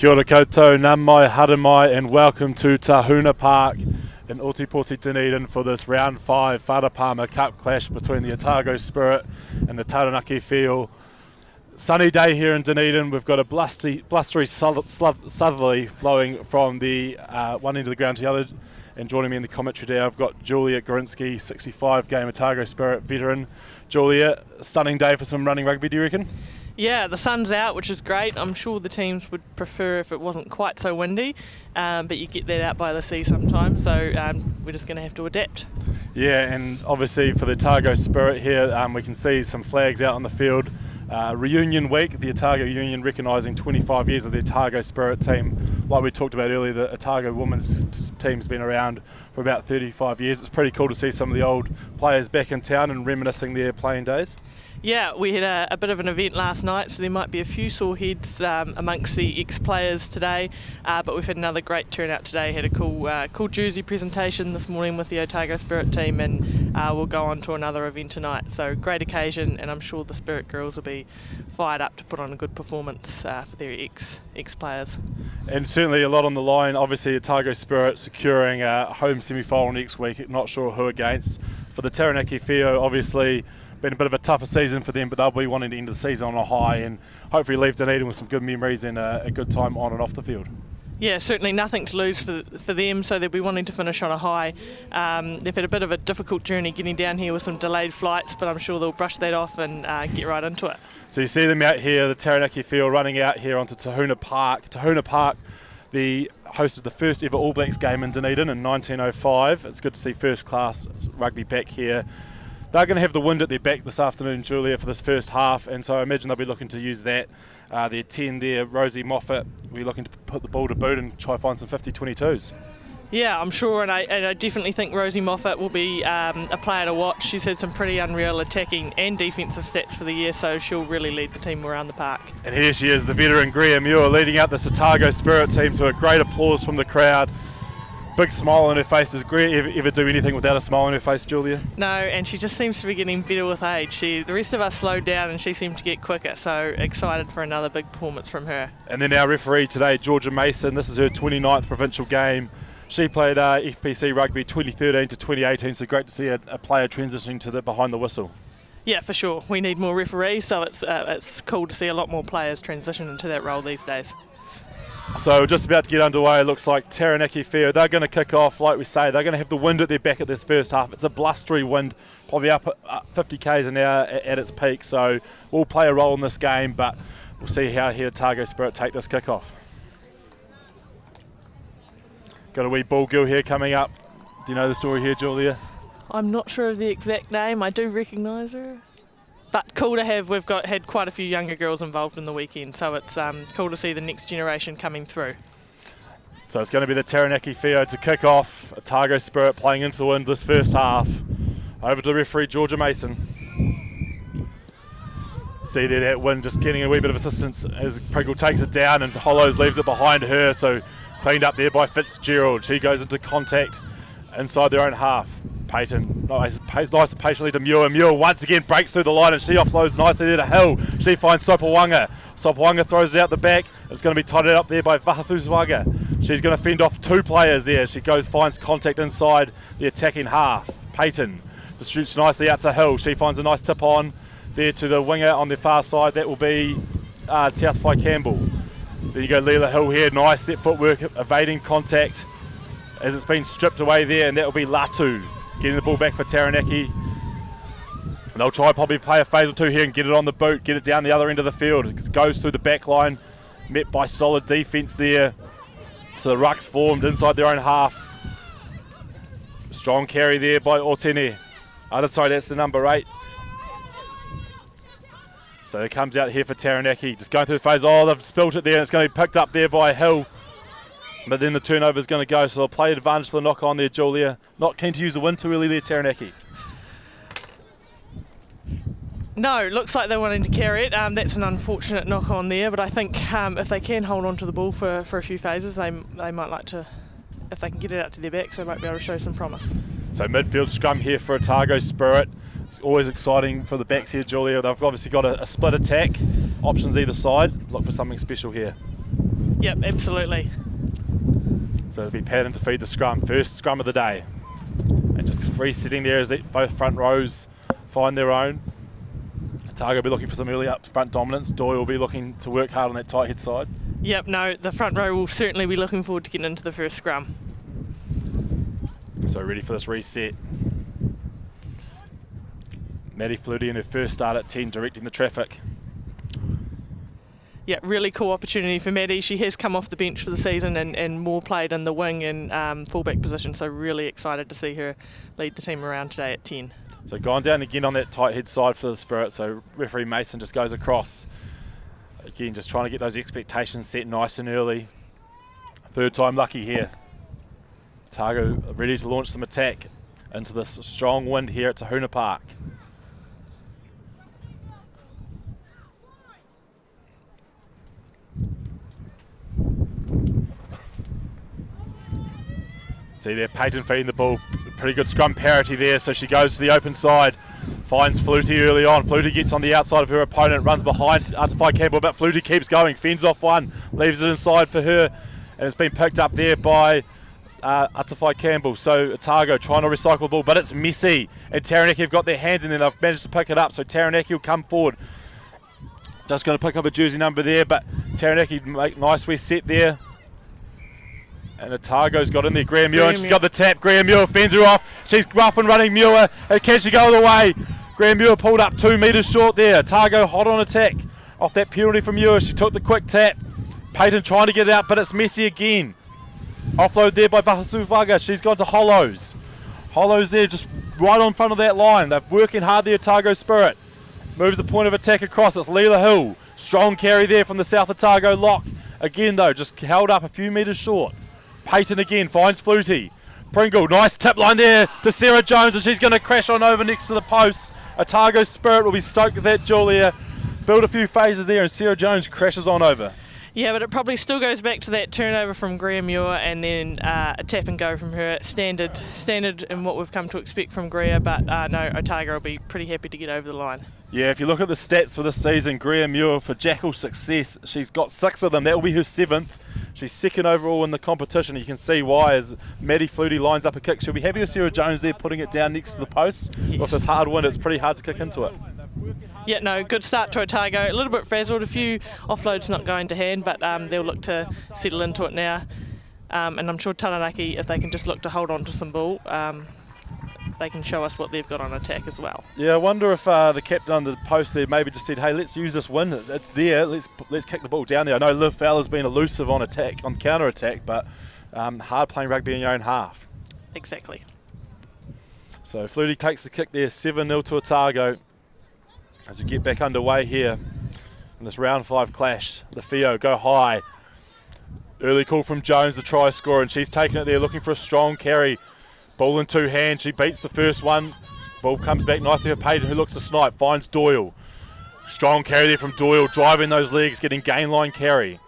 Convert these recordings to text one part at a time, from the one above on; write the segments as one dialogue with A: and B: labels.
A: Kia ora koutou, nā mai, hara mai, and welcome to Tahuna Park in Otipoti, Dunedin for this round 5 Farah Palmer Cup clash between the Otago Spirit and the Taranaki field. Sunny day here in Dunedin. We've got a blustery southerly blowing from the one end of the ground to the other. And joining me in the commentary today, I've got Julia Gorinsky, 65-game Otago Spirit veteran. Julia, stunning day for some running rugby, do you reckon?
B: Yeah, the sun's out, which is great. I'm sure the teams would prefer if it wasn't quite so windy, but you get that out by the sea sometimes, so we're just going to have to adapt. Yeah,
A: and obviously for the Otago Spirit here, we can see some flags out on the field. Reunion week, the Otago Union recognising 25 years of the Otago Spirit team. Like we talked about earlier, the Otago women's team's been around for about 35 years. It's pretty cool to see some of the old players back in town and reminiscing their playing days.
B: Yeah, we had a bit of an event last night, so there might be a few sore heads amongst the ex-players today, but we've had another great turnout today. Had a cool jersey presentation this morning with the Otago Spirit team, and we'll go on to another event tonight. So great occasion, and I'm sure the Spirit girls will be fired up to put on a good performance for their ex-players.
A: And certainly a lot on the line. Obviously Otago Spirit securing a home semi-final next week, not sure who against. For the Taranaki Fio, obviously been a bit of a tougher season for them, but they'll be wanting to end the season on a high and hopefully leave Dunedin with some good memories and a good time on and off the field.
B: Yeah, certainly nothing to lose for them, so they'll be wanting to finish on a high. They've had a bit of a difficult journey getting down here with some delayed flights, but I'm sure they'll brush that off and get right into it.
A: So you see them out here, the Taranaki field, running out here onto Tahuna Park. Tahuna Park, hosted the first ever All Blacks game in Dunedin in 1905. It's good to see first class rugby back here. They're going to have the wind at their back this afternoon, Julia, for this first half, and so I imagine they'll be looking to use that. Their 10 there, Rosie Moffat, we're looking to put the ball to boot and try to find some 50-22s.
B: Yeah, I'm sure, and I definitely think Rosie Moffat will be a player to watch. She's had some pretty unreal attacking and defensive stats for the year, so she'll really lead the team around the park.
A: And here she is, the veteran Graham Muir, leading out the Otago Spirit team to a great applause from the crowd. Big smile on her face. Does Graham ever do anything without a smile on her face, Julia?
B: No, and she just seems to be getting better with age. The rest of us slowed down and she seemed to get quicker, so excited for another big performance from her.
A: And then our referee today, Georgia Mason, this is her 29th provincial game. She played FPC Rugby 2013 to 2018, so great to see a player transitioning to the behind the whistle.
B: Yeah, for sure. We need more referees, so it's cool to see a lot more players transition into that role these days.
A: So we're just about to get underway. It looks like Taranaki Fair, they're going to kick off, like we say, they're going to have the wind at their back at this first half. It's a blustery wind, probably up 50 k's an hour at its peak, so we'll play a role in this game, but we'll see how here Otago Spirit take this kick-off. Got a wee ball girl here coming up. Do you know the story here, Julia?
B: I'm not sure of the exact name. I do recognise her. But cool to have, we've had quite a few younger girls involved in the weekend, so it's cool to see the next generation coming through.
A: So it's going to be the Taranaki Fio to kick off. Otago Spirit playing into the wind this first half. Over to the referee, Georgia Mason. See there, that wind just getting a wee bit of assistance as Pringle takes it down and Hollows leaves it behind her, so cleaned up there by Fitzgerald. She goes into contact inside their own half. Payton, nice and patiently to Muir. Muir once again breaks through the line and she offloads nicely there to Hill. She finds Sopawanga. Sopawanga throws it out the back. It's going to be tidied up there by Vahafuzwaga. She's going to fend off two players there. She finds contact inside the attacking half. Payton distributes nicely out to Hill. She finds a nice tip on there to the winger on the far side. That will be Te Atawhai Campbell. There you go, Leela Hill here. Nice that footwork, evading contact as it's been stripped away there, and that will be Latu getting the ball back for Taranaki. And they'll try probably play a phase or two here and get it on the boot, get it down the other end of the field. It goes through the back line, met by solid defence there. So the ruck's formed inside their own half. Strong carry there by Otene. Sorry, that's the number 8. So it comes out here for Taranaki, just going through the phase. Oh, they've spilt it there, and it's going to be picked up there by Hill. But then the turnover is going to go, so they'll play advantage for the knock on there, Julia. Not keen to use the wind too early there, Taranaki.
B: No, looks like they're wanting to carry it. That's an unfortunate knock on there, but I think if they can hold on to the ball for a few phases, they might like to, if they can get it out to their backs, they might be able to show some promise.
A: So midfield scrum here for Otago Spirit. It's always exciting for the backs here, Julia. They've obviously got a split attack, options either side. Look for something special here.
B: Yep, absolutely.
A: So it'll be pattern to feed the scrum. First scrum of the day. And just free sitting there as both front rows find their own. Otago will be looking for some early up front dominance. Doyle will be looking to work hard on that tight head side.
B: Yep, no, the front row will certainly be looking forward to getting into the first scrum.
A: So ready for this reset. Maddie Flutie in her first start at 10, directing the traffic.
B: Yeah, really cool opportunity for Maddie. She has come off the bench for the season and more played in the wing and fullback position, so really excited to see her lead the team around today at 10.
A: So gone down again on that tight head side for the Spirit, so referee Mason just goes across. Again, just trying to get those expectations set nice and early. Third time lucky here. Otago ready to launch some attack into this strong wind here at Tahuna Park. See there, Peyton feeding the ball. Pretty good scrum parity there, so she goes to the open side. Finds Flutie early on. Flutie gets on the outside of her opponent, runs behind Artify Campbell, but Flutie keeps going, fends off one, leaves it inside for her, and it's been picked up there by Artify Campbell. So Otago trying to recycle the ball, but it's messy, and Taranaki have got their hands in there. They've managed to pick it up, so Taranaki will come forward. Just going to pick up a jersey number there, but Taranaki make nice wee set there. And Otago's got in there, Graham Muir, and she's got the tap. Graham Muir fends her off. She's rough and running Muir. And can she go all the way? Graham Muir pulled up 2 metres short there. Otago hot on attack off that penalty from Muir. She took the quick tap. Peyton trying to get it out, but it's messy again. Offload there by Vahasuvaga. She's gone to Hollows. Hollows there just right on front of that line. They're working hard, the Otago Spirit. Moves the point of attack across. It's Leela Hill. Strong carry there from the South Otago lock. Again, though, just held up a few metres short. Peyton again finds Flutie. Pringle, nice tip line there to Sarah Jones, and she's going to crash on over next to the post. Otago Spirit will be stoked with that, Julia. Build a few phases there, and Sarah Jones crashes on over.
B: Yeah, but it probably still goes back to that turnover from Greer Muir and then a tap and go from her. Standard in what we've come to expect from Greer, but no, Otago will be pretty happy to get over the line.
A: Yeah, if you look at the stats for this season, Greer Muir for Jackal success, she's got 6 of them. That will be her 7th. She's 2nd overall in the competition. You can see why as Maddie Flutie lines up a kick. She'll be happy with Sarah Jones there putting it down next to the post. Yes. With this hard wind, it's pretty hard to kick into it.
B: Yeah, no, good start to Otago. A little bit frazzled, a few offloads not going to hand, but they'll look to settle into it now. And I'm sure Taranaki, if they can just look to hold on to some ball, they can show us what they've got on attack as well.
A: Yeah, I wonder if the captain under the post there maybe just said, hey, let's use this wind. It's there. Let's kick the ball down there. I know Liv Fowler's been elusive on counter attack, but hard playing rugby in your own half.
B: Exactly.
A: So Flutie takes the kick there, 7-0 to Otago. As we get back underway here in this round 5 clash, the Fio go high. Early call from Jones, the try scorer, and she's taking it there looking for a strong carry. Ball in 2 hands, she beats the first one. Ball comes back nicely for Peyton, who looks to snipe, finds Doyle. Strong carry there from Doyle, driving those legs, getting gain line carry.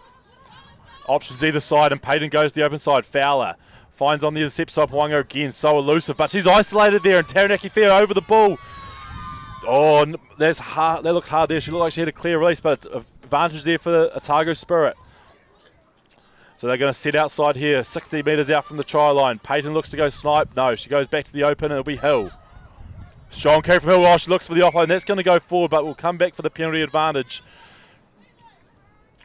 A: Options either side, and Peyton goes to the open side. Fowler finds on the intercept side, Pawanga again, so elusive, but she's isolated there, and Taranaki Fio over the ball. Oh, that's hard. That looks hard there. She looked like she had a clear release, but advantage there for the Otago Spirit. So they're going to sit outside here, 60 metres out from the try line. Peyton looks to go snipe. No, she goes back to the open, and it'll be Hill. Strong carry from Hill. Oh, she looks for the offload, and that's going to go forward, but will come back for the penalty advantage.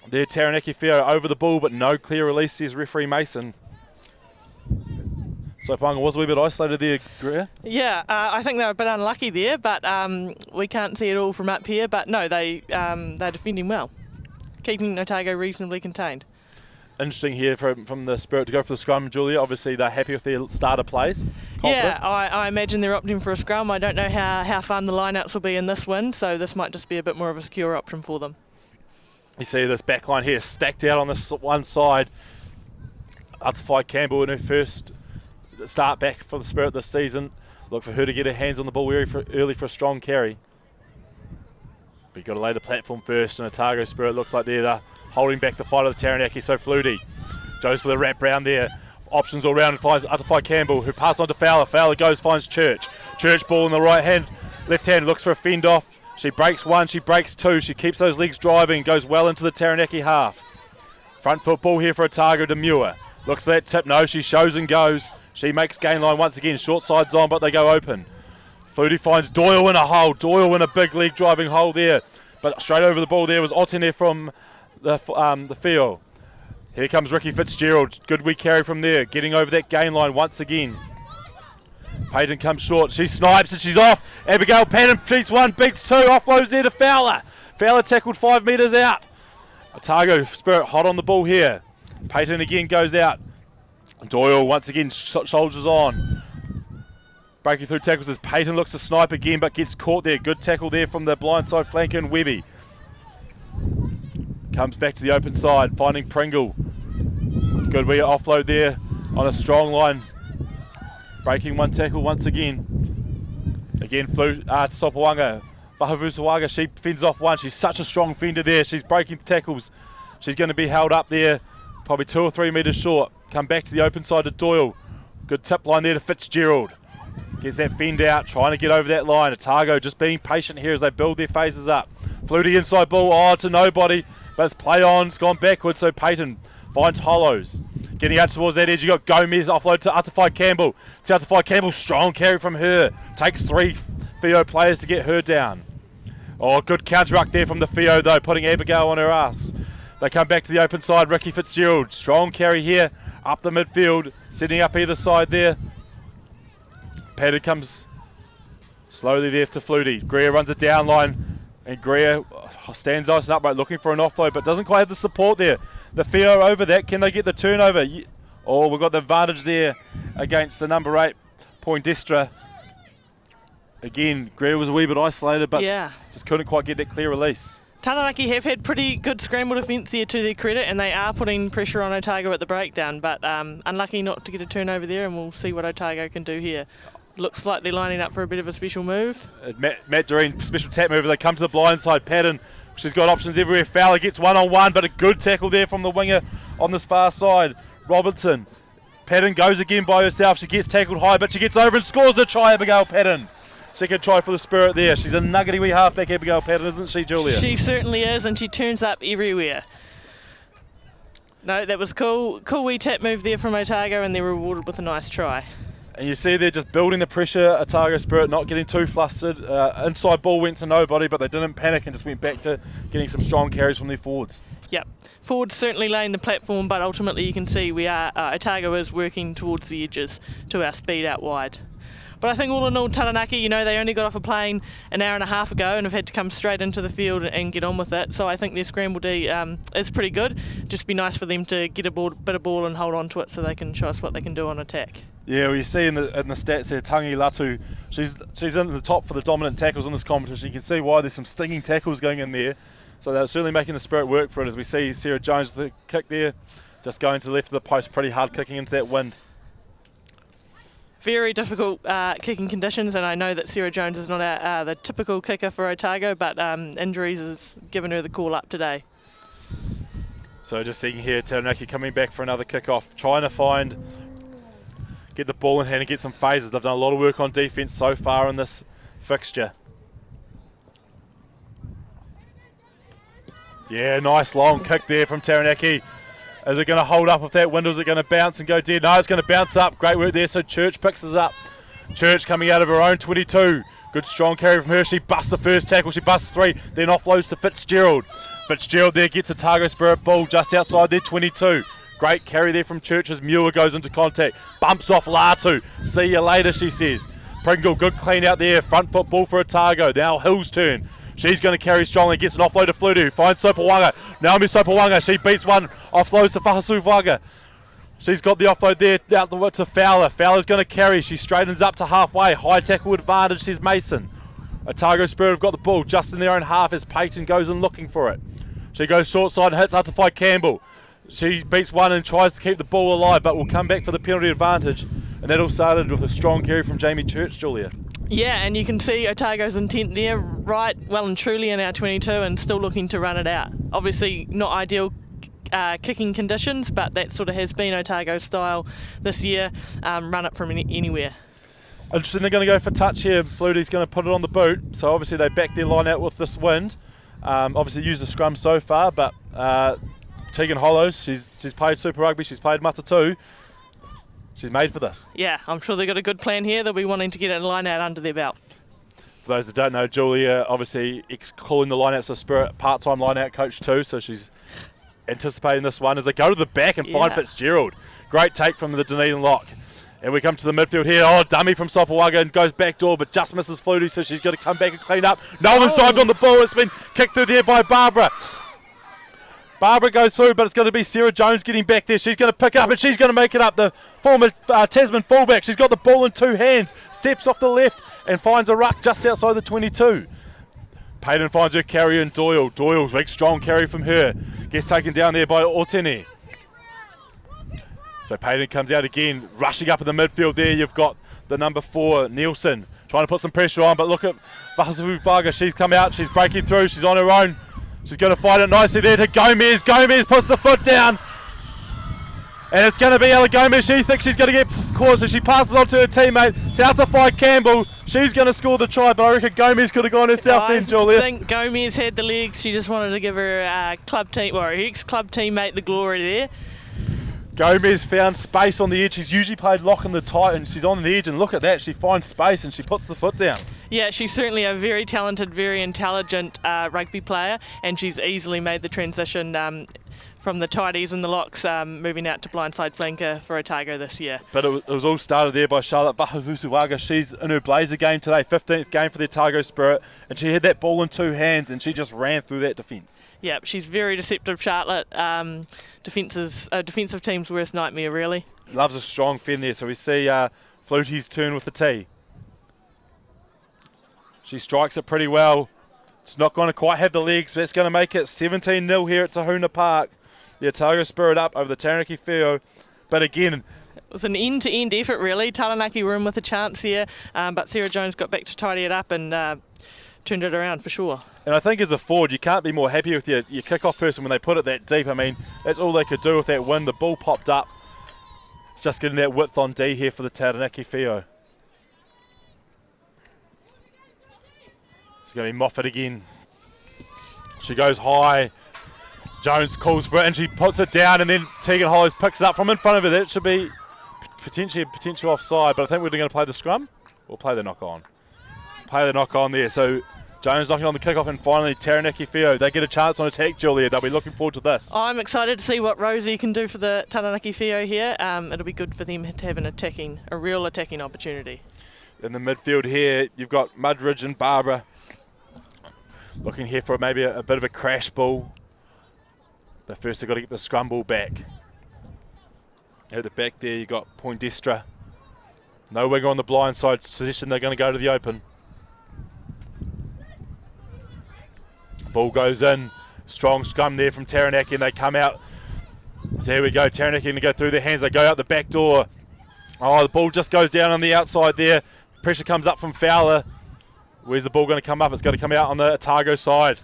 A: There, Taranaki Fio over the ball, but no clear release, says referee Mason. So Panga was a wee bit isolated there, Greer.
B: Yeah, I think they were a bit unlucky there, but we can't see it all from up here. But no, they're defending well, keeping Otago reasonably contained.
A: Interesting here from the Spirit to go for the scrum, Julia. Obviously, they're happy with their starter plays. Confident.
B: Yeah, I imagine they're opting for a scrum. I don't know how fun the lineouts will be in this wind, so this might just be a bit more of a secure option for them.
A: You see this back line here stacked out on this one side. Artify Campbell in her first start back for the Spirit this season. Look for her to get her hands on the ball early for a strong carry. But you've got to lay the platform first, and Otago Spirit looks like they're holding back the fight of the Taranaki. So Flutie goes for the wrap round there. Options all round and finds Artify Campbell, who passes on to Fowler. Fowler goes, finds Church. Church ball in the right hand, left hand, looks for a fend off. She breaks 1, she breaks 2. She keeps those legs driving, goes well into the Taranaki half. Front foot ball here for Otago to Muir. Looks for that tip. No, she shows and goes. She makes gain line once again. Short side's on, but they go open. Flutie finds Doyle in a hole. Doyle in a big leg driving hole there. But straight over the ball there was Otene from the field. Here comes Ricky Fitzgerald. Good wee carry from there. Getting over that gain line once again. Payton comes short. She snipes and she's off. Abigail Patton beats one, beats two. Offloads there to Fowler. Fowler tackled 5 metres out. Otago Spirit hot on the ball here. Payton again goes out. Doyle once again shoulders on. Breaking through tackles as Payton looks to snipe again but gets caught there. Good tackle there from the blindside flanker and Webby. Comes back to the open side, finding Pringle. Good wee offload there on a strong line. Breaking one tackle once again. Again, Sopawanga. Vahavusawaga, she fends off one. She's such a strong fender there. She's breaking tackles. She's going to be held up there, probably 2 or 3 metres short. Come back to the open side to Doyle. Good tip line there to Fitzgerald. Gets that fend out, trying to get over that line. Otago just being patient here as they build their phases up. Flutie inside ball, oh, to nobody. But it's play on, it's gone backwards, so Payton finds Hollows. Getting out towards that edge, you got Gomez, offload to Atafai Campbell. To Atafai Campbell, strong carry from her. Takes 3 Fio players to get her down. Oh, good counter-ruck there from the Fio though, putting Abigail on her ass. They come back to the open side, Ricky Fitzgerald. Strong carry here, up the midfield, sitting up either side there. Patton comes slowly there to Flutie. Greer runs a down line, and Greer stands nice and upright looking for an offload, but doesn't quite have the support there. The Fio over that, can they get the turnover? Oh, we've got the advantage there against the number 8, Poindexter. Again, Greer was a wee bit isolated, but just couldn't quite get that clear release.
B: Taranaki have had pretty good scramble defence here to their credit, and they are putting pressure on Otago at the breakdown, but unlucky not to get a turnover there, and we'll see what Otago can do here. Looks like they're lining up for a bit of a special move.
A: Matt Doreen, special tap move. They come to the blind side. Patton, she's got options everywhere. Fowler gets one-on-one, but a good tackle there from the winger on this far side. Robertson. Patton goes again by herself. She gets tackled high, but she gets over and scores the try, Abigail Patton. Second try for the Spirit there. She's a nuggety wee halfback, Abigail Patton, isn't she, Julia?
B: She certainly is, and she turns up everywhere. No, that was cool. Cool wee tap move there from Otago, and they're rewarded with a nice try.
A: And you see they're just building the pressure, Otago Spirit not getting too flustered. Inside ball went to nobody, but they didn't panic and just went back to getting some strong carries from their forwards.
B: Yep. Forwards certainly laying the platform, but ultimately you can see we are Otago is working towards the edges to our speed out wide. But I think all in all, Taranaki, you know, they only got off a plane an hour and a half ago and have had to come straight into the field and get on with it. So I think their scramble D is pretty good. Just be nice for them to get a bit of ball and hold on to it so they can show us what they can do on attack. Yeah, well, you see in the stats there, Tangi Latu, she's in the top for the dominant tackles in this competition. You can see why there's some stinging tackles going in there. So they're certainly making the Spirit work for it, as we see Sarah Jones with the kick there, just going to the left of the post, pretty hard kicking into that wind. Very difficult kicking conditions, and I know that Sarah Jones is not the typical kicker for Otago, but injuries has given her the call up today.
A: So just seeing here, Taranaki coming back for another kickoff, trying to get the ball in hand and get some phases. They've done a lot of work on defence so far in this fixture. Yeah, nice long kick there from Taranaki. Is it going to hold up with that wind, or is it going to bounce and go dead? No, it's going to bounce up. Great work there, so Church picks us up. Church coming out of her own 22. Good strong carry from her. She busts the first tackle. She busts 3, then offloads to Fitzgerald. Fitzgerald there gets a Otago Spirit ball just outside their 22. Great carry there from Church as Muir goes into contact. Bumps off Latu. See you later, she says. Pringle, good clean out there. Front foot ball for Otago. Now Hill's turn. She's going to carry strongly, gets an offload to Flutu, finds Sopawanga. Naomi Sopawanga, she beats one, offloads to Fahasuvaga. She's got the offload there out to Fowler. Fowler's going to carry, she straightens up to halfway. High tackle advantage, says Mason. Otago Spirit have got the ball just in their own half as Payton goes in looking for it. She goes short side and hits Atafai Campbell. She beats one and tries to keep the ball alive, but will come back for the penalty advantage. And that all started with a strong carry from Jamie Church, Julia.
B: Yeah, and you can see Otago's intent there, right well and truly in our 22 and still looking to run it out. Obviously not ideal kicking conditions, but that sort of has been Otago's style this year, run it from anywhere.
A: Interesting, they're going to go for touch here. Flutie's going to put it on the boot, so obviously they back their line out with this wind. Obviously used the scrum so far, but Tegan Hollows, she's played Super Rugby, she's played Mata too. She's made for this.
B: Yeah, I'm sure they've got a good plan here. They'll be wanting to get a line out under their belt.
A: For those that don't know, Julia obviously calling the line-outs for Spirit, part-time line-out coach too, so she's anticipating this one as they go to the back and find Fitzgerald. Great take from the Dunedin lock. And we come to the midfield here. Oh, dummy from Sopawaga and goes back door, but just misses Flutie, so she's got to come back and clean up. No one's dived on the ball. It's been kicked through there by Barbara. Barbara goes through, but it's going to be Sarah Jones getting back there. She's going to pick up, and she's going to make it up. The former Tasman fullback. She's got the ball in two hands. Steps off the left and finds a ruck just outside the 22. Payton finds her carry in Doyle. Doyle's big, strong carry from her. Gets taken down there by Otene. So Payton comes out again, rushing up in the midfield there. You've got the number 4, Nielsen, trying to put some pressure on, but look at Vahasavu Varga. She's come out, she's breaking through, she's on her own. She's going to fight it nicely there to Gomez. Gomez puts the foot down. And it's going to be Ella Gomez. She thinks she's going to get caught, so she passes on to her teammate. It's out to fight Campbell. She's going to score the try, but I reckon Gomez could have gone herself then, Julia.
B: I think Gomez had the legs. She just wanted to give her club team, or her ex-club teammate the glory there.
A: Gomez found space on the edge. She's usually played lock in the tight, and she's on the edge, and look at that. She finds space, and she puts the foot down.
B: Yeah, she's certainly a very talented, very intelligent rugby player, and she's easily made the transition from the tighties and the locks, moving out to blindside flanker for Otago this year.
A: But it was all started there by Charlotte Vahavusuwaga. She's in her Blazer game today, 15th game for the Otago Spirit, and she had that ball in two hands, and she just ran through that defence.
B: Yeah, she's very deceptive, Charlotte. Defensive team's worst nightmare, really.
A: Loves a strong fend there, so we see Flutie's turn with the tee. She strikes it pretty well. It's not going to quite have the legs, but it's going to make it 17-0 here at Tahuna Park. The Otago Spirit up over the Taranaki Whio. But again,
B: it was an end-to-end effort, really. Taranaki were in with a chance here, but Sarah Jones got back to tidy it up and turned it around for sure.
A: And I think as a forward, you can't be more happy with your kick-off person when they put it that deep. I mean, that's all they could do with that win. The ball popped up. It's just getting that width on D here for the Taranaki Whio. It's going to be Moffat again. She goes high. Jones calls for it and she puts it down, and then Tegan Hollows picks it up from in front of her. That should be potential offside, but I think we're going to play the scrum. We'll play the knock on. Play the knock on there. So Jones knocking on the kickoff, and finally Taranaki Whio. They get a chance on attack, Julia. They'll be looking forward to this.
B: I'm excited to see what Rosie can do for the Taranaki Whio here. It'll be good for them to have a real attacking opportunity. In
A: the midfield here, you've got Mudridge and Barbara looking here for maybe a bit of a crash ball. But first they've got to get the scrum ball back. At the back there you've got Poindestra. No winger on the blind side position. They're going to go to the open. Ball goes in. Strong scrum there from Taranaki, and they come out. So here we go. Taranaki going to go through their hands. They go out the back door. Oh, the ball just goes down on the outside there. Pressure comes up from Fowler. Where's the ball going to come up? It's going to come out on the Otago side.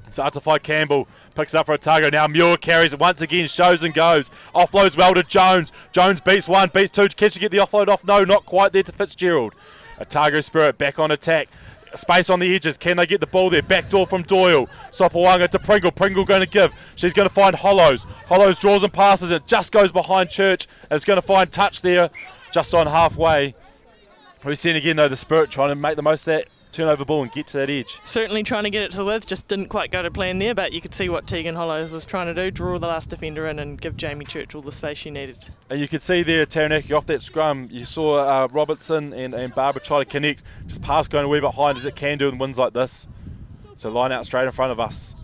A: So Atafai Campbell picks up for Otago. Now Muir carries it once again, shows and goes. Offloads well to Jones. Jones beats one, beats two. Can she get the offload off? No, not quite there to Fitzgerald. Otago Spirit back on attack. Space on the edges. Can they get the ball there? Back door from Doyle. Sopawanga to Pringle. Pringle going to give. She's going to find Hollows. Hollows draws and passes it. Just goes behind Church. And it's going to find touch there just on halfway. We've seen again, though, the Spirit trying to make the most of that turnover ball and get to that edge.
B: Certainly trying to get it to the width, just didn't quite go to plan there, but you could see what Tegan Hollows was trying to do, draw the last defender in and give Jamie Church all the space she needed. And
A: you could see there Taranaki off that scrum, you saw Robertson and Barbara try to connect, just pass going a wee bit behind as it can do in wins like this. So line out straight in front of us.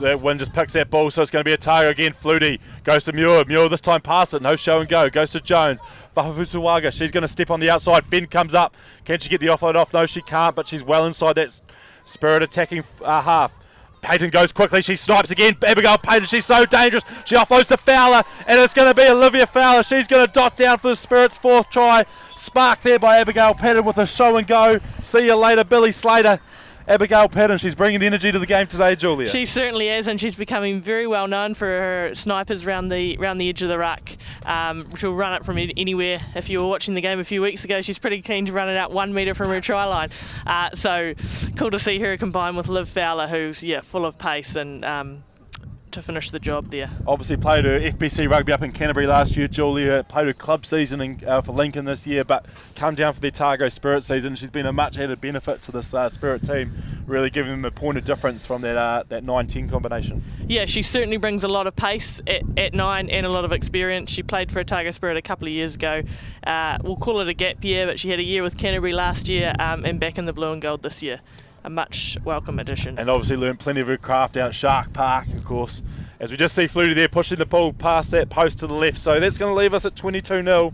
A: That one just picks that ball, so it's going to be a Otago again. Flutie goes to Muir. Muir this time past it, no show and go. Goes to Jones. Vahavusuwaga, she's going to step on the outside. Finn comes up. Can she get the offload off? No, she can't, but she's well inside that Spirit attacking half. Payton goes quickly. She snipes again. Abigail Payton, she's so dangerous. She offloads to Fowler, and it's going to be Olivia Fowler. She's going to dot down for the Spirit's fourth try. Spark there by Abigail Payton with a show and go. See you later, Billy Slater. Abigail Patton, she's bringing the energy to the game today, Julia.
B: She certainly is, and she's becoming very well known for her snipers round the edge of the ruck. She'll run it from anywhere. If you were watching the game a few weeks ago, she's pretty keen to run it out 1 metre from her try line. So cool to see her combined with Liv Fowler, who's full of pace and to finish the job there.
A: Obviously played her FPC rugby up in Canterbury last year, Julia. Played her club season for Lincoln this year, but come down for the Otago Spirit season. She's been a much added benefit to this Spirit team, really giving them a point of difference from that 9-10 combination. Yeah,
B: she certainly brings a lot of pace at 9 and a lot of experience. She played for Otago Spirit a couple of years ago. We'll call it a gap year, but she had a year with Canterbury last year and back in the blue and gold this year. A much welcome addition.
A: And obviously learned plenty of her craft down at Shark Park, of course. As we just see Flutie there pushing the ball past that post to the left. So that's going to leave us at 22-0.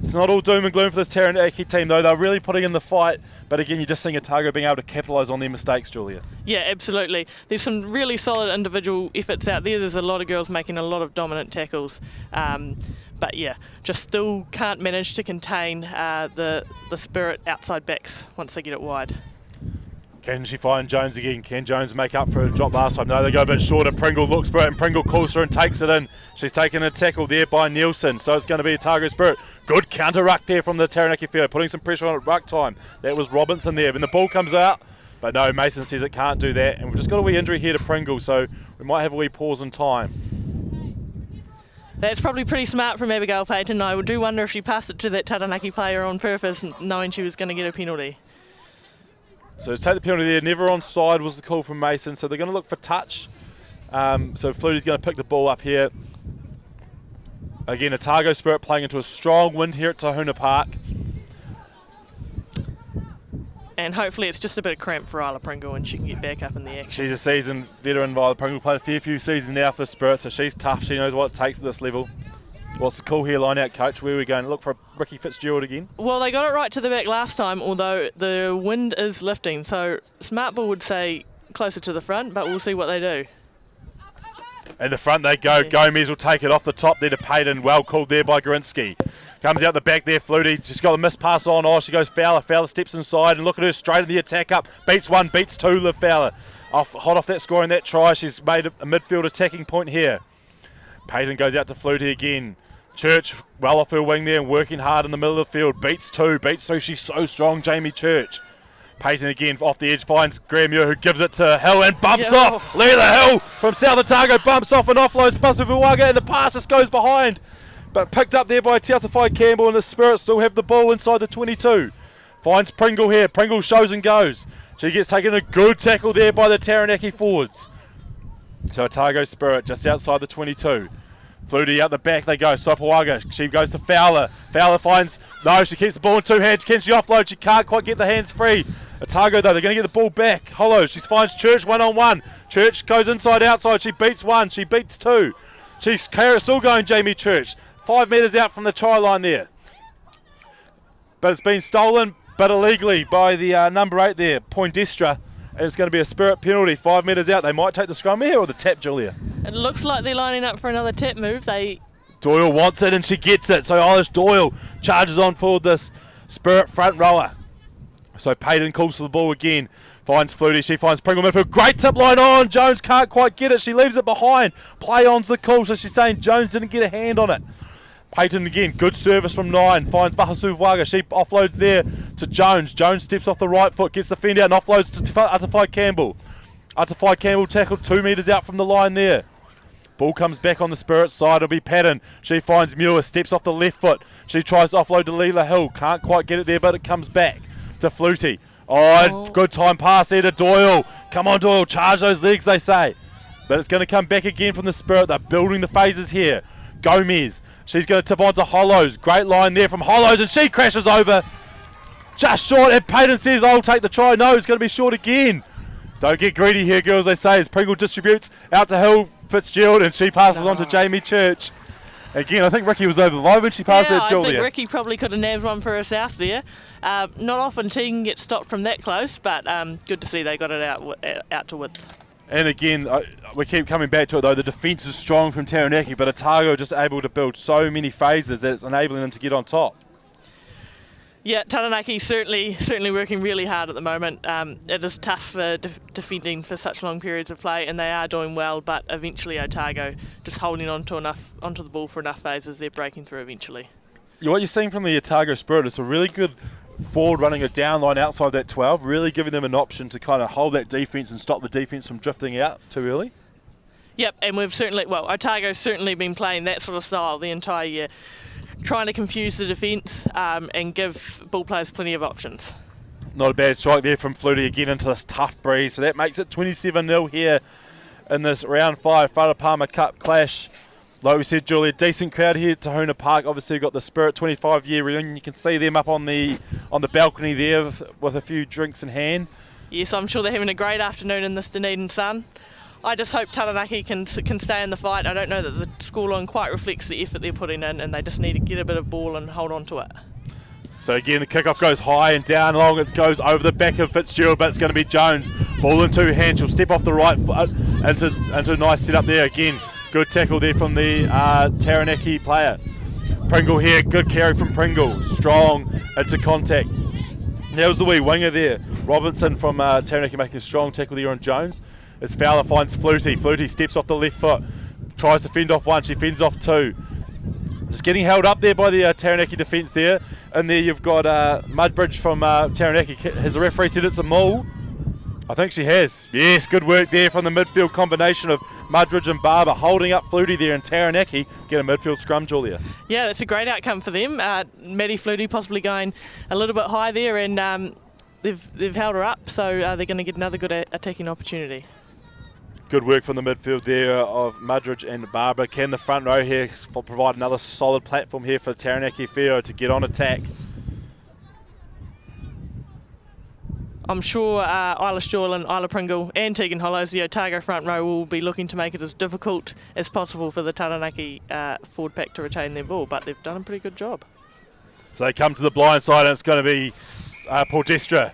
A: It's not all doom and gloom for this Taranaki team, though. They're really putting in the fight. But again, you're just seeing Otago being able to capitalise on their mistakes, Julia.
B: Yeah, absolutely. There's some really solid individual efforts out there. There's a lot of girls making a lot of dominant tackles. But yeah, just still can't manage to contain the Spirit outside backs once they get it wide.
A: Can she find Jones again? Can Jones make up for a drop last time? No, they go a bit shorter. Pringle looks for it, and Pringle calls her and takes it in. She's taken a tackle there by Nielsen, so it's going to be Otago Spirit. Good counter ruck there from the Taranaki field, putting some pressure on at ruck time. That was Robinson there. When the ball comes out, but no, Mason says it can't do that. And we've just got a wee injury here to Pringle, so we might have a wee pause in time.
B: That's probably pretty smart from Abigail Payton. I do wonder if she passed it to that Taranaki player on purpose, knowing she was going to get a penalty.
A: So to take the penalty there, never onside was the call from Mason. So they're going to look for touch. So Flutie's going to pick the ball up here. Again, Otago Spirit playing into a strong wind here at Tahuna Park.
B: And hopefully it's just a bit of cramp for Isla Pringle and she can get back up in the action.
A: She's a seasoned veteran, Isla Pringle. Played a fair few seasons now for Spirit, so she's tough. She knows what it takes at this level. What's the call here, line out coach? Where are we going? Look for Ricky Fitzgerald again?
B: Well, they got it right to the back last time, although the wind is lifting. So Smart Ball would say closer to the front, but we'll see what they do.
A: In the front they go. Gomez will take it off the top there to Payton. Well called there by Gorinsky. Comes out the back there, Flutie. She's got the miss pass on. Oh, she goes Fowler. Fowler steps inside and look at her straight in the attack up. Beats one, beats two, Liv Fowler. Hot off that score in that try. She's made a midfield attacking point here. Payton goes out to Flutie again. Church well off her wing there and working hard in the middle of the field. Beats two. She's so strong, Jamie Church. Payton again off the edge finds Graham Muir, who gives it to Hill and bumps off. Leela Hill from South Otago bumps off and offloads Pasuviwaga, and the pass just goes behind. But picked up there by Tiasafai Campbell, and the Spirit still have the ball inside the 22. Finds Pringle here. Pringle shows and goes. She gets taken a good tackle there by the Taranaki forwards. So Otago Spirit just outside the 22. Flutie out the back they go. Sopawaga, she goes to Fowler. Fowler finds, no, she keeps the ball in two hands. Can she offload? She can't quite get the hands free. Otago though, they're going to get the ball back. Hollow, she finds Church one-on-one. Church goes inside, outside. She beats one, she beats two. She's still going, Jamie Church. 5 metres out from the try line there. But it's been stolen, but illegally by the number 8 there, Poindestra. And it's going to be a Spirit penalty, 5 metres out. They might take the scrum here or the tap, Julia.
B: It looks like they're lining up for another tap move.
A: Doyle wants it and she gets it. So Eilish Doyle charges on for this Spirit front rower. So Payton calls for the ball again. Finds Flutie. She finds Pringle midfield. Great tip line on. Jones can't quite get it. She leaves it behind. Play on's the call. So she's saying Jones didn't get a hand on it. Payton again, good service from 9, finds Vahasuvaga. She offloads there to Jones. Jones steps off the right foot, gets the fend out and offloads to Atafai Campbell. Atafai Campbell tackled 2 metres out from the line there. Ball comes back on the Spirit side. It'll be Patton. She finds Muir, steps off the left foot. She tries to offload to Leela Hill. Can't quite get it there, but it comes back to Flutie. Oh, good time pass there to Doyle. Come on, Doyle, charge those legs, they say. But it's going to come back again from the Spirit. They're building the phases here. Gomez, she's going to tip on to Hollows. Great line there from Hollows, and she crashes over. Just short, and Payton says, I'll take the try. No, it's going to be short again. Don't get greedy here, girls, they say, as Pringle distributes out to Hill Fitzgerald, and she passes on to Jamie Church. Again, I think Ricky was over the line when she passed it, Julia.
B: I think Ricky probably could have nabbed one for herself there. Not often team gets stopped from that close, but good to see they got it out to width.
A: And again, we keep coming back to it though, the defence is strong from Taranaki, but Otago are just able to build so many phases that it's enabling them to get on top.
B: Yeah, Taranaki certainly working really hard at the moment. It is tough defending for such long periods of play, and they are doing well. But eventually, Otago just holding onto the ball for enough phases, they're breaking through eventually.
A: What you're seeing from the Otago Spirit is a really good forward running a down line outside that 12, really giving them an option to kind of hold that defence and stop the defence from drifting out too early.
B: Yep, and Otago's certainly been playing that sort of style the entire year, trying to confuse the defence and give ball players plenty of options.
A: Not a bad strike there from Flutie again into this tough breeze. So that makes it 27-0 here in this round 5 Farah Palmer Cup clash. Like we said, Julia, decent crowd here at Tahuna Park. Obviously we've got the Spirit 25-year reunion. You can see them up on the balcony there with a few drinks in hand.
B: Yes, I'm sure they're having a great afternoon in this Dunedin sun. I just hope Taranaki can stay in the fight. I don't know that the scoreline quite reflects the effort they're putting in, and they just need to get a bit of ball and hold on to it.
A: So again, the kickoff goes high and down long. It goes over the back of Fitzgerald, but it's going to be Jones. Ball in 2 hands. She'll step off the right foot into a nice setup there. Again, good tackle there from the Taranaki player. Pringle here, good carry from Pringle. Strong into contact. That was the wee winger there. Robinson from Taranaki making a strong tackle there on Jones. As Fowler finds Flutie. Flutie steps off the left foot. Tries to fend off 1. She fends off 2. Just getting held up there by the Taranaki defence there. And there you've got Mudbridge from Taranaki. Has the referee said it's a maul? I think she has. Yes, good work there from the midfield combination of Mudbridge and Barber holding up Flutie there, and Taranaki get a midfield scrum, Julia. Yeah,
B: that's a great outcome for them. Maddie Flutie possibly going a little bit high there, and they've held her up, so they're going to get another good attacking opportunity.
A: Good work from the midfield there of Mudridge and Barber. Can the front row here provide another solid platform here for Taranaki Whio to get on attack?
B: I'm sure Isla Stewart, Isla Pringle and Tegan Hollows, the Otago front row, will be looking to make it as difficult as possible for the Taranaki forward pack to retain their ball, but they've done a pretty good job.
A: So they come to the blind side, and it's going to be Porgestra.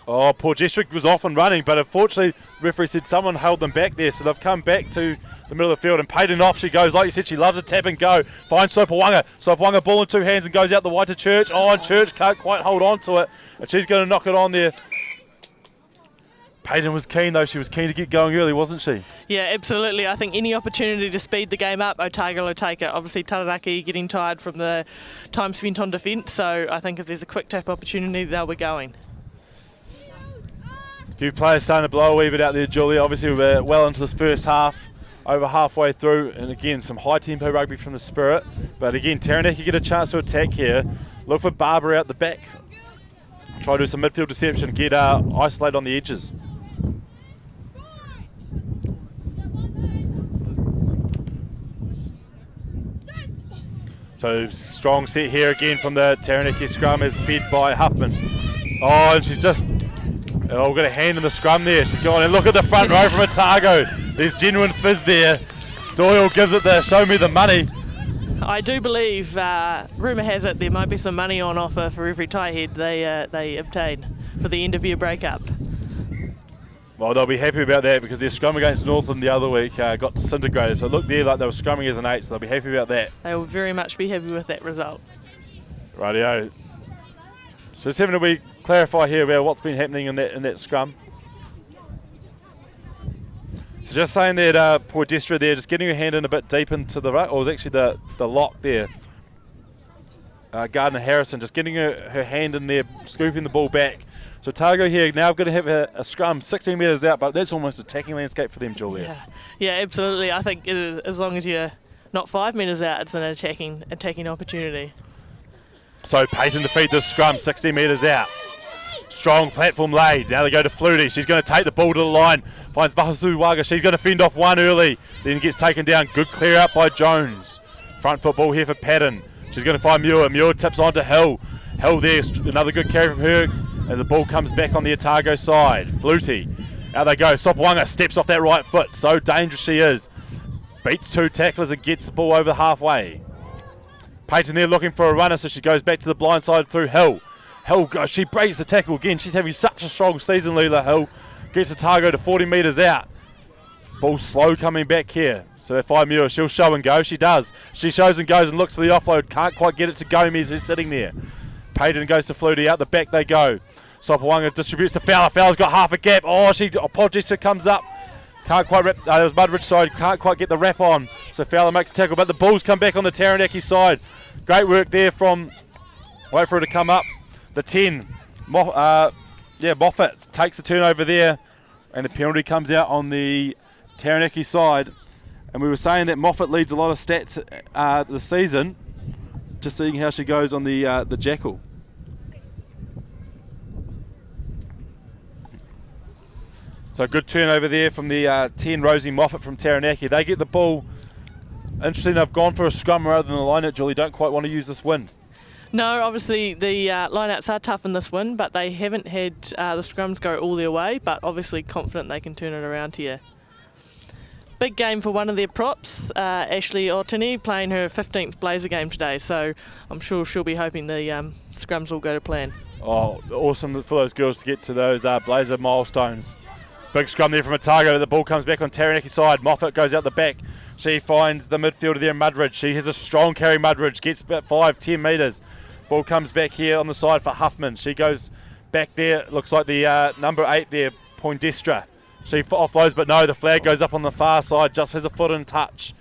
A: Oh, Porgestra was off and running, but unfortunately the referee said someone held them back there, so they've come back to the middle of the field, and Payton off she goes. Like you said, she loves a tap and go. Finds Sopawanga. Sopawanga ball in 2 hands and goes out the wide to Church. Oh, and Church can't quite hold on to it, and she's going to knock it on there. Payton was keen though. She was keen to get going early, wasn't she?
B: Yeah, absolutely. I think any opportunity to speed the game up, Otago will take it. Obviously Taranaki getting tired from the time spent on defence, so I think if there's a quick tap opportunity, they'll be going.
A: A few players starting to blow a wee bit out there, Julia. Obviously we're well into this first half, over halfway through, and again some high tempo rugby from the Spirit. But again, Taranaki get a chance to attack here. Look for Barber out the back. Try to do some midfield deception, get isolated on the edges. So strong set here again from the Taranaki scrum, is fed by Huffman. Oh, and she's just... Oh, we've got a hand in the scrum there. She's gone, and look at the front row from Otago. There's genuine fizz there. Doyle gives it the show me the money.
B: I do believe, rumour has it, there might be some money on offer for every tie head they obtain for the end of year breakup.
A: Well, they'll be happy about that because their scrum against Northland the other week got disintegrated. So it looked there like they were scrumming as an 8, so they'll be happy about that.
B: They will very much be happy with that result.
A: Rightio. So just having a wee clarify here about what's been happening in that scrum. So just saying that Porgestra there, just getting her hand in a bit deep into the right, or was actually the lock there. Gardner Harrison just getting her hand in there, scooping the ball back. So Otago here now going to have a scrum 16 metres out, but that's almost attacking landscape for them, Julia.
B: Yeah, absolutely. I think as long as you're not 5 metres out, it's an attacking opportunity.
A: So Payton to feed this scrum 60 metres out. Strong platform laid. Now they go to Flutie. She's going to take the ball to the line. Finds Vahasuwaga. She's going to fend off 1 early. Then gets taken down. Good clear out by Jones. Front foot ball here for Patton. She's going to find Muir. Muir tips on to Hill. Hill there. Another good carry from her. And the ball comes back on the Otago side. Flutie. Out they go. Sopawanga steps off that right foot. So dangerous she is. Beats 2 tacklers and gets the ball over halfway. Payton there looking for a runner, so she goes back to the blind side through Hill. Hill, she breaks the tackle again. She's having such a strong season, Leela Hill. Gets Otago to 40 metres out. Ball slow coming back here. So they find Muir. She'll show and go. She does. She shows and goes and looks for the offload. Can't quite get it to Gomez, who's sitting there. Payton goes to Flutie, out the back they go. Sopawanga distributes to Fowler. Fowler's got half a gap. Podesta comes up. Can't quite wrap. There was Mudridge side. Can't quite get the wrap on. So Fowler makes a tackle, but the Bulls come back on the Taranaki side. Great work there from. Wait for it to come up. The 10. Moffat takes the turnover there, and the penalty comes out on the Taranaki side. And we were saying that Moffat leads a lot of stats this season. Just seeing how she goes on the Jackal. So good turnover there from the 10, Rosie Moffat from Taranaki. They get the ball. Interesting, they've gone for a scrum rather than a line-out, Julie. Don't quite want to use this wind.
B: No, obviously the line-outs are tough in this wind, but they haven't had the scrums go all their way, but obviously confident they can turn it around here. Big game for one of their props, Ashley Otini, playing her 15th Blazer game today, so I'm sure she'll be hoping the scrums will go to plan. Oh,
A: awesome for those girls to get to those Blazer milestones. Big scrum there from Otago. The ball comes back on Taranaki side. Moffat goes out the back. She finds the midfielder there, Mudridge. She has a strong carry, Mudridge. Gets about 5-10 metres. Ball comes back here on the side for Huffman. She goes back there. Looks like the number 8 there, Poindextra. She offloads, but no, the flag goes up on the far side. Just has a foot in touch.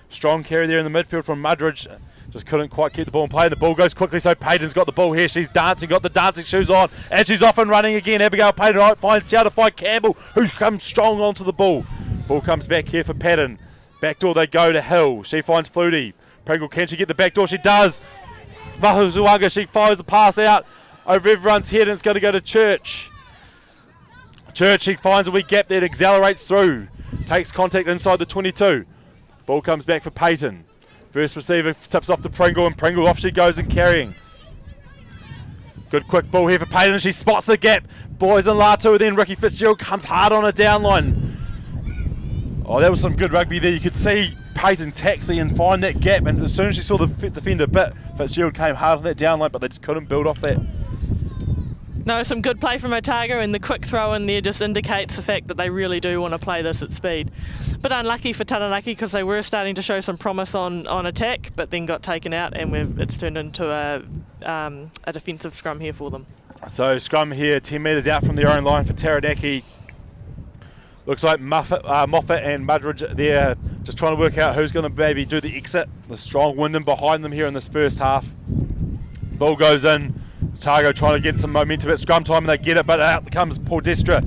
A: Strong carry there in the midfield from Mudridge. Just couldn't quite keep the ball in play. The ball goes quickly, so Payton's got the ball here. She's dancing, got the dancing shoes on, and she's off and running again. Abigail Payton finds out to find Campbell, who's come strong onto the ball. Ball comes back here for Patton. Back door they go to Hill. She finds Flutie. Pringle, can she get the back door? She does. Mahuzuaga, she fires the pass out over everyone's head, and it's going to go to Church. Church, she finds a wee gap there, accelerates through. Takes contact inside the 22. Ball comes back for Payton. First receiver tips off to Pringle, and Pringle off she goes and carrying. Good quick ball here for Payton. She spots the gap. Boys and Latu, and then Ricky Fitzgerald comes hard on a down line. Oh, that was some good rugby there. You could see Payton taxi and find that gap, and as soon as she saw the defender bit, Fitzgerald came hard on that down line, but they just couldn't build off that.
B: No, some good play from Otago, and the quick throw in there just indicates the fact that they really do want to play this at speed. But unlucky for Taranaki because they were starting to show some promise on attack, but then got taken out, and it's turned into a defensive scrum here for them. So
A: scrum here, 10 metres out from their own line for Taranaki. Looks like Moffat and Mudridge there just trying to work out who's going to maybe do the exit. The strong wind in behind them here in this first half. Ball goes in. Otago trying to get some momentum at scrum time, and they get it, but out comes Poindextra.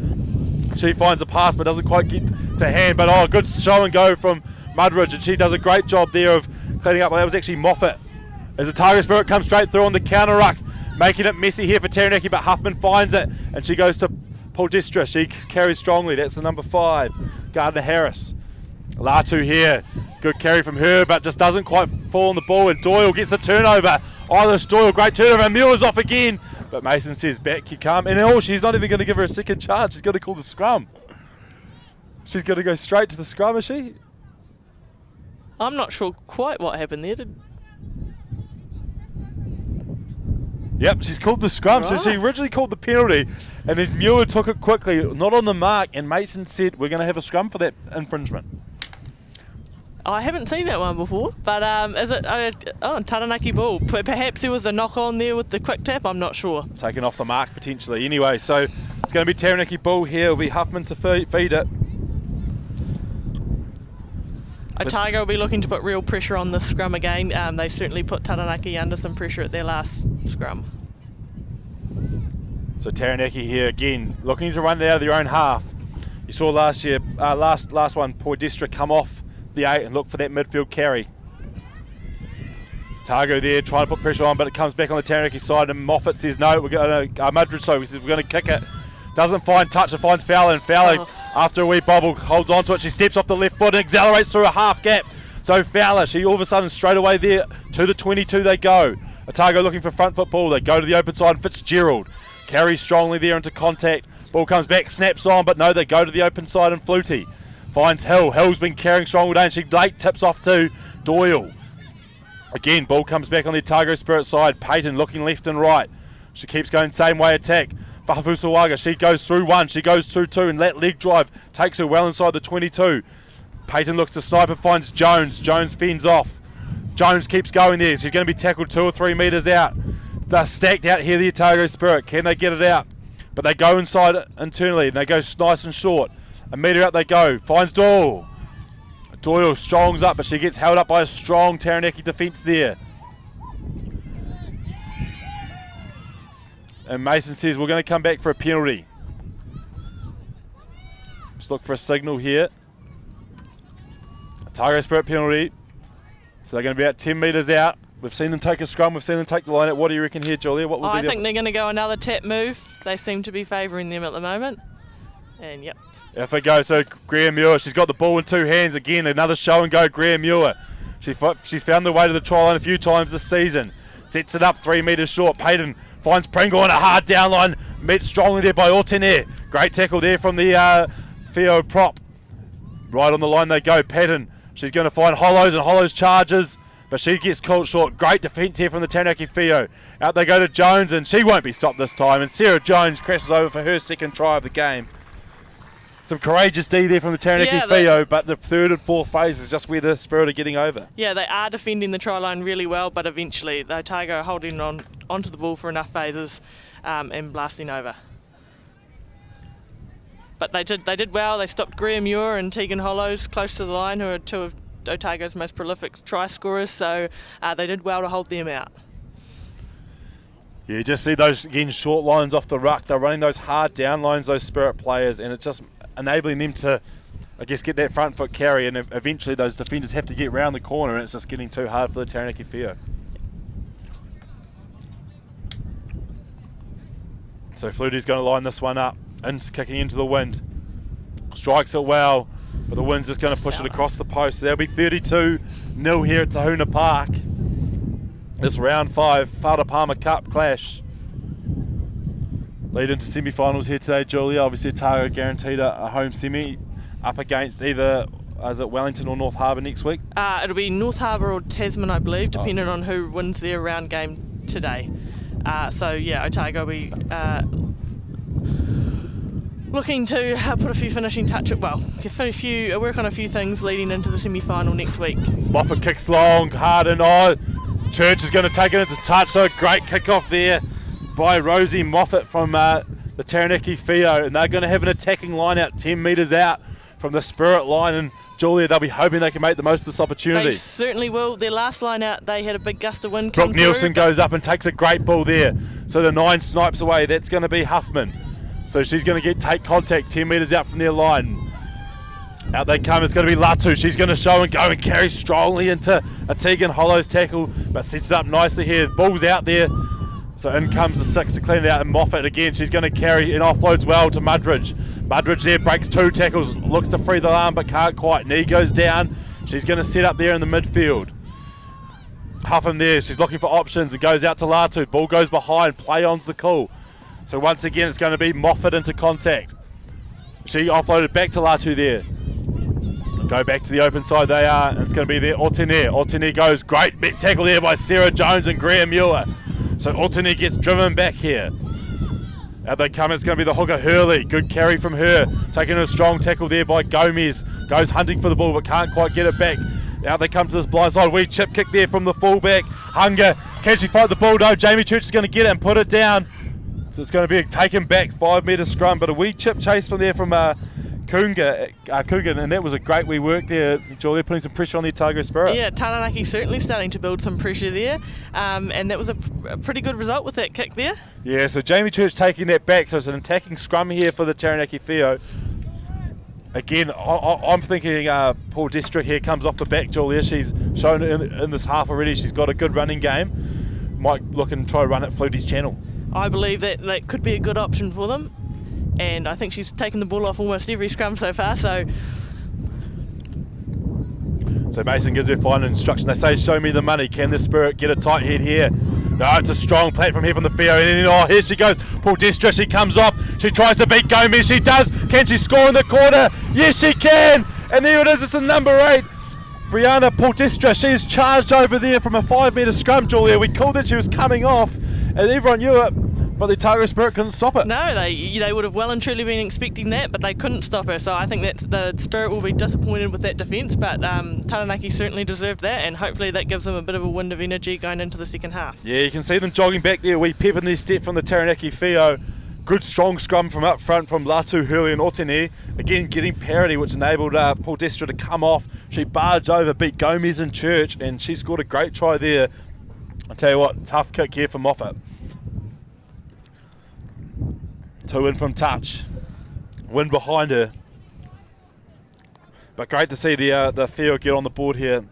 A: She finds a pass but doesn't quite get to hand, but good show and go from Mudridge, and she does a great job there of cleaning up. Well, that was actually Moffat. As Otago Spirit comes straight through on the counter ruck, making it messy here for Taranaki, but Huffman finds it, and she goes to Poindextra. She carries strongly. That's the number 5, Gardner Harris. Latu here, good carry from her, but just doesn't quite fall on the ball, and Doyle gets the turnover. This Doyle, great turnover, and Muir's off again, but Mason says back you come, and she's not even going to give her a second chance. She's going to call the scrum. She's going to go straight to the scrum, is she?
B: I'm not sure quite what happened there.
A: Yep, she's called the scrum. Right. So she originally called the penalty, and then Muir took it quickly, not on the mark, and Mason said we're going to have a scrum for that infringement.
B: I haven't seen that one before, but is it Taranaki ball? Perhaps there was a knock on there with the quick tap, I'm not sure.
A: Taken off the mark potentially. Anyway, so it's going to be Taranaki ball here. It'll be Huffman to feed it.
B: Otago will be looking to put real pressure on this scrum again. They certainly put Taranaki under some pressure at their last scrum.
A: So Taranaki here again, looking to run it out of their own half. You saw last year, last one, Poindextra come off the 8 and look for that midfield carry. Otago there trying to put pressure on, but it comes back on the Taranaki side, and Moffat says no, we're going to, Mudridge, so he says we're going to kick it. Doesn't find touch, and finds Fowler, and Fowler, after a wee bobble, holds on to it. She steps off the left foot and accelerates through a half gap. So Fowler, she all of a sudden straight away there to the 22 they go. Otago looking for front foot ball. They go to the open side, and Fitzgerald carries strongly there into contact. Ball comes back, snaps on, but no, they go to the open side, and Flutie finds Hill. Hill's been carrying strong all day, and she late tips off to Doyle. Again, ball comes back on the Otago Spirit side. Payton looking left and right. She keeps going same way attack. Fahafusawaga, she goes through 1, she goes through 2, and that leg drive takes her well inside the 22. Payton looks to snipe and finds Jones. Jones fends off. Jones keeps going there. She's going to be tackled 2 or 3 metres out. They're stacked out here, the Otago Spirit. Can they get it out? But they go inside internally, and they go nice and short. A metre out they go. Finds Doyle. Doyle strongs up, but she gets held up by a strong Taranaki defence there. And Mason says we're going to come back for a penalty. Just look for a signal here. Otago Spirit penalty. So they're going to be about 10 metres out. We've seen them take a scrum. We've seen them take the line out. What do you reckon here, Julia? What will
B: I think they're going to go another tap move. They seem to be favouring them at the moment. And yep.
A: If it goes, so Graham Muir, she's got the ball in two hands again. Another show and go, Graham Muir. She's found the way to the try line a few times this season. Sets it up 3 metres short. Payton finds Pringle on a hard down line. Met strongly there by Ortener. Great tackle there from the Theo prop. Right on the line they go. Payton, she's going to find Hollows, and Hollows charges, but she gets caught short. Great defence here from the Taranaki Theo. Out they go to Jones, and she won't be stopped this time. And Sarah Jones crashes over for her second try of the game. Some courageous D there from the Taranaki Theo, but the third and fourth phase is just where the Spirit are getting over.
B: Yeah, they are defending the try line really well, but eventually the Otago are holding onto the ball for enough phases and blasting over. But they did well. They stopped Graham Muir and Tegan Hollows close to the line, who are two of Otago's most prolific try scorers, so they did well to hold them out.
A: Yeah, you just see those, again, short lines off the ruck. They're running those hard down lines, those Spirit players, and it's just enabling them to, I guess, get that front foot carry, and eventually those defenders have to get round the corner, and it's just getting too hard for the Taranaki Theo. So Flutie's going to line this one up, and it's kicking into the wind. Strikes it well, but the wind's just going to push it across the post. So there'll be 32-0 here at Tahuna Park. This round 5 Farah Palmer Cup clash. Lead into semi-finals here today, Julia. Obviously Otago guaranteed a home semi up against either, is it Wellington or North Harbour next week?
B: It'll be North Harbour or Tasman, I believe, depending on who wins their round game today. So yeah, Otago will be looking to put a few finishing touches, work on a few things leading into the semi-final next week.
A: Moffat kicks long, hard and Church is going to take it into touch, so great kick-off there by Rosie Moffat from the Taranaki Theo, and they're going to have an attacking line out 10 metres out from the Spirit line, and Julia, they'll be hoping they can make the most of this opportunity.
B: They certainly will. Their last line out, they had a big gust of wind come
A: Brooke Nielsen goes up and takes a great ball there, so the 9 snipes away. That's going to be Huffman, so she's going to take contact 10 metres out from their line. Out they come, it's going to be Latu. She's going to show and go and carry strongly into a Tegan Hollows tackle, but sets it up nicely here. Ball's out there, so in comes the 6 to clean it out, and Moffat again, she's going to carry and offloads well to Mudridge. Mudridge there breaks 2 tackles, looks to free the arm but can't quite. Knee goes down, she's going to set up there in the midfield. Huffman there, she's looking for options, and goes out to Latu. Ball goes behind, play on's the call. So once again, it's going to be Moffat into contact. She offloaded back to Latu there. Go back to the open side they are, and it's going to be there. Ortener goes, great tackle there by Sarah Jones and Graham Muir. So Ortener gets driven back here. Out they come, it's going to be the hooker Hurley. Good carry from her. Taking a strong tackle there by Gomez. Goes hunting for the ball but can't quite get it back. Out they come to this blind side. Wee chip kick there from the fullback. Hunger. Can she fight the ball? No, Jamie Church is going to get it and put it down. So it's going to be a taken back 5 metre scrum, but a wee chip chase from there from Coogan, and that was a great wee work there, Julia, putting some pressure on the Otago Spirit.
B: Yeah, Taranaki certainly starting to build some pressure there, and that was a pretty good result with that kick there.
A: Yeah, so Jamie Church taking that back, so it's an attacking scrum here for the Taranaki Theo. Again, I'm thinking Paul Destrick here comes off the back, Julia. She's shown in this half already she's got a good running game. Might look and try run at Flutie's channel. I
B: believe that could be a good option for them. And I think she's taken the ball off almost every scrum so far, so
A: Mason gives her final instruction. They say, show me the money. Can the Spirit get a tight head here? No, it's a strong platform here from the Theo. And then, here she goes. Paul Destra, she comes off. She tries to beat Gomez. She does. Can she score in the corner? Yes, she can. And there it is. It's the number 8. Brianna Paul Destra. She's charged over there from a 5 metre scrum, Julia. We called that she was coming off, and everyone knew it. but the Otago Spirit couldn't stop it.
B: No, they would have well and truly been expecting that, but they couldn't stop her. So I think that the Spirit will be disappointed with that defence, but Taranaki certainly deserved that, and hopefully that gives them a bit of a wind of energy going into the second half.
A: Yeah, you can see them jogging back there. We pep in their step from the Taranaki Whio. Good strong scrum from up front from Latu, Hurley and Otene. Again, getting parity, which enabled Paul Destra to come off. She barged over, beat Gomez and Church, and she scored a great try there. I'll tell you what, tough kick here for Moffat. 2 in from touch. Wind behind her. But great to see the Whio get on the board here.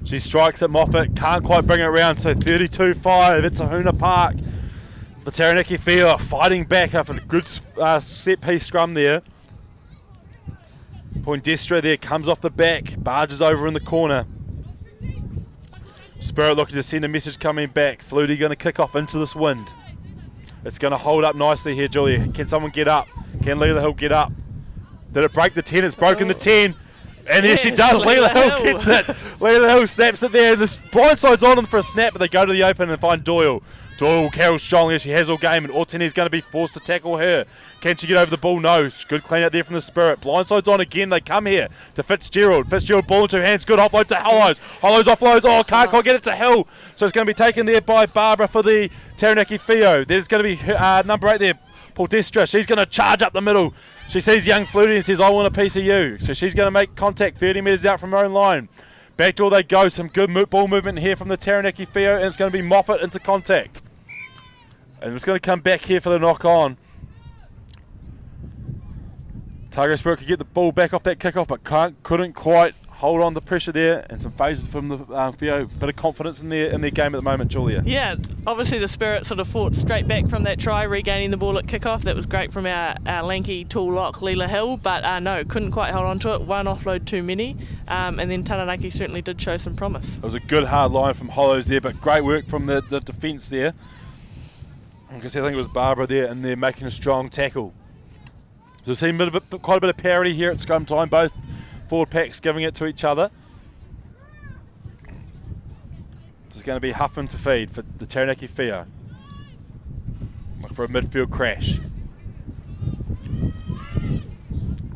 A: She strikes at Moffat, can't quite bring it around, so 32-5, it's Tahuna Park. The Taranaki Whio are fighting back after a good set piece scrum there. Poindexter there comes off the back, barges over in the corner. Spirit looking to send a message coming back. Flutie going to kick off into this wind. It's going to hold up nicely here, Julia. Can someone get up? Can Leela Hill get up? Did it break the 10? It's broken the 10. And here she does. Leela Hill gets it. Leela Hill snaps it there. This blindside's on them for a snap, but they go to the open and find Doyle. Doyle carries strongly as she has all game, and Ortene's going to be forced to tackle her. Can she get over the ball? No. Good clean out there from the Spirit. Blindside's on again. They come here to Fitzgerald. Fitzgerald ball in 2 hands. Good offload to Hollows. Hollows offloads. Oh, can't quite get it to Hill. So it's going to be taken there by Barbara for the Taranaki Whio. There's going to be number 8 there, Paul Destra. She's going to charge up the middle. She sees young Flutie and says, I want a piece of you. So she's going to make contact 30 metres out from her own line. Backdoor they go. Some good ball movement here from the Taranaki Whio, and it's going to be Moffat into contact. And it's going to come back here for the knock on. Otago Spirit could get the ball back off that kickoff, but couldn't quite hold on the pressure there. And some phases from the Whio. Bit of confidence in their game at the moment, Julia.
B: Yeah, obviously the Spirit sort of fought straight back from that try, regaining the ball at kickoff. That was great from our lanky tall lock, Leela Hill, but no, couldn't quite hold on to it. One offload too many, and then Taranaki certainly did show some promise. It
A: was a good hard line from Hollows there, but great work from the defence there. I think it was Barbara there, and they're making a strong tackle. So we've seen quite a bit of parity here at scrum time, both forward packs giving it to each other. This is going to be Huffman to feed for the Taranaki Whio. Look for a midfield crash.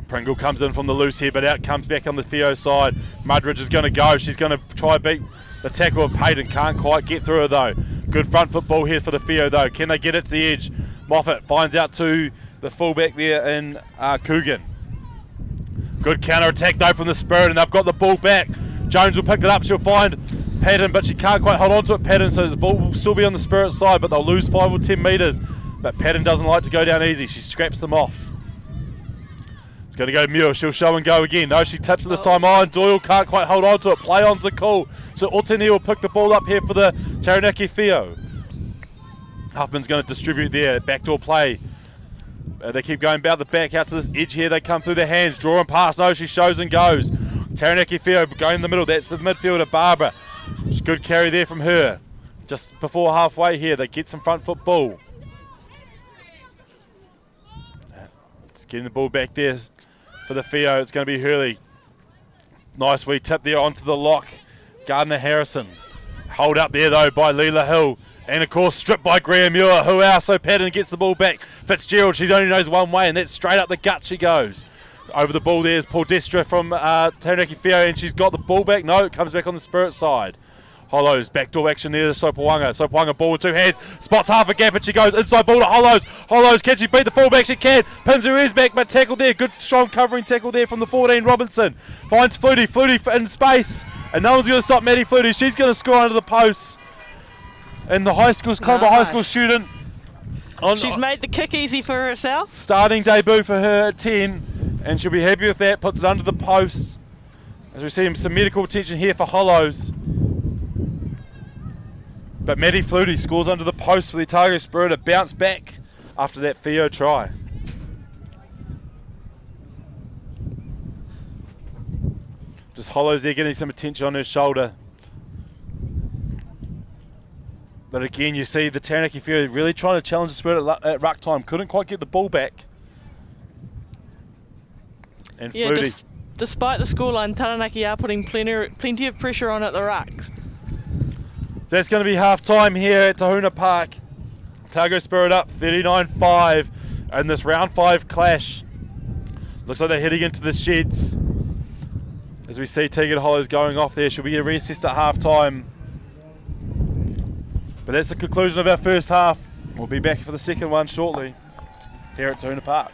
A: Pringle comes in from the loose here, but out comes back on the Whio side. Mudridge is going to go. She's going to try beat the tackle of Payton. Can't quite get through her though. Good front foot ball here for the Whio though. Can they get it to the edge? Moffat finds out to the fullback there in Coogan. Good counter attack though from the Spirit, and they've got the ball back. Jones will pick it up. She'll find Patton, but she can't quite hold on to it, Patton, so the ball will still be on the Spirit side, but they'll lose 5 or 10 metres. But Patton doesn't like to go down easy. She scraps them off. It's going to go Muir. She'll show and go again. No, she tips it this time on. Doyle can't quite hold on to it. Play on's the call. So Otene will pick the ball up here for the Taranaki Whio. Huffman's going to distribute there. Backdoor play. They keep going about the back out to this edge here. They come through their hands. Draw and pass. No, she shows and goes. Taranaki Whio going in the middle. That's the midfielder, Barbara. It's a good carry there from her. Just before halfway here, they get some front foot ball. It's getting the ball back there for the Whio. It's going to be Hurley. Nice wee tip there onto the lock. Gardner Harrison. Hold up there though by Leela Hill. And of course stripped by Graham Muir. Who else? So Patton gets the ball back. Fitzgerald, she only knows one way, and that's straight up the gut she goes. Over the ball there's Paul Destra from Taranaki Whio, and she's got the ball back. No, it comes back on the Spirit side. Hollows, backdoor action there to Sopawanga. Sopawanga ball with 2 hands. Spots half a gap and she goes inside ball to Hollows. Hollows, can she beat the fullback? She can. Pins her ears back, but tackle there. Good strong covering tackle there from the 14, Robinson. Finds Flutie. Flutie in space. And no one's going to stop Maddie Flutie. She's going to score under the posts. And the high school student.
B: She's made the kick easy for herself.
A: Starting debut for her at 10. And she'll be happy with that. Puts it under the posts. As we see some medical attention here for Hollows. But Maddie Flutie scores under the post for the Otago Spirit to bounce back after that Whio try. Just Hollows there getting some attention on her shoulder. But again, you see the Taranaki Whio really trying to challenge the Spirit at ruck time. Couldn't quite get the ball back. And
B: yeah,
A: Flutie.
B: despite the scoreline, Taranaki are putting plenty of pressure on at the rucks.
A: So that's going to be half time here at Tahuna Park. Otago Spirit up 39-5 in this round 5 clash. Looks like they're heading into the sheds. As we see Tegan Hollows going off there, she'll be reassessed at half time. But that's the conclusion of our first half. We'll be back for the second one shortly here at Tahuna Park.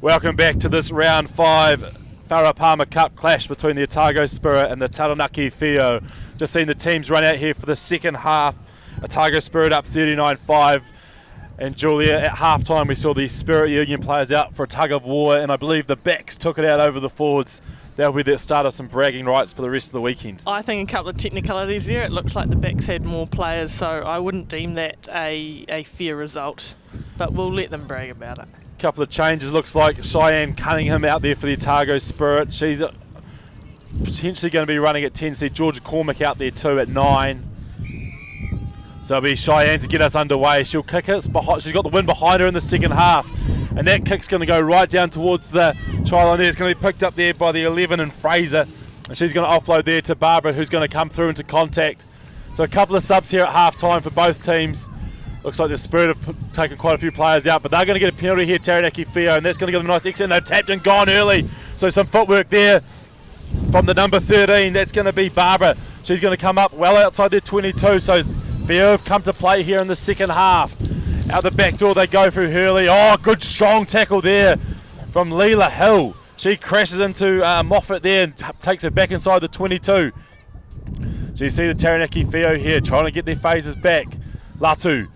A: Welcome back to this round 5 Farah Palmer Cup clash between the Otago Spirit and the Taranaki Whio. Just seen the teams run out here for the second half. Otago Spirit up 39-5. And Julia, at halftime we saw the Spirit Union players out for a tug of war, and I believe the backs took it out over the forwards. That'll be the start of some bragging rights for the rest of the weekend.
B: I think a couple of technicalities there. It looks like the backs had more players, so I wouldn't deem that a fair result. But we'll let them brag about it.
A: Couple of changes. Looks like Cheyenne Cunningham out there for the Otago Spirit. She's potentially going to be running at 10. See Georgia Cormack out there too at 9. So it'll be Cheyenne to get us underway. She'll kick us. She's got the wind behind her in the second half. And that kick's going to go right down towards the try line there. It's going to be picked up there by the 11 and Fraser. And she's going to offload there to Barbara, who's going to come through into contact. So a couple of subs here at half time for both teams. Looks like the Spirit have taken quite a few players out, but they're going to get a penalty here, Taranaki Whio, and that's going to give them a nice exit. And they've tapped and gone early. So some footwork there from the number 13. That's going to be Barbara. She's going to come up well outside their 22. So Whio have come to play here in the second half. Out the back door they go through Hurley. Oh, good strong tackle there from Leela Hill. She crashes into Moffat there and takes her back inside the 22. So you see the Taranaki Whio here trying to get their phases back. Latu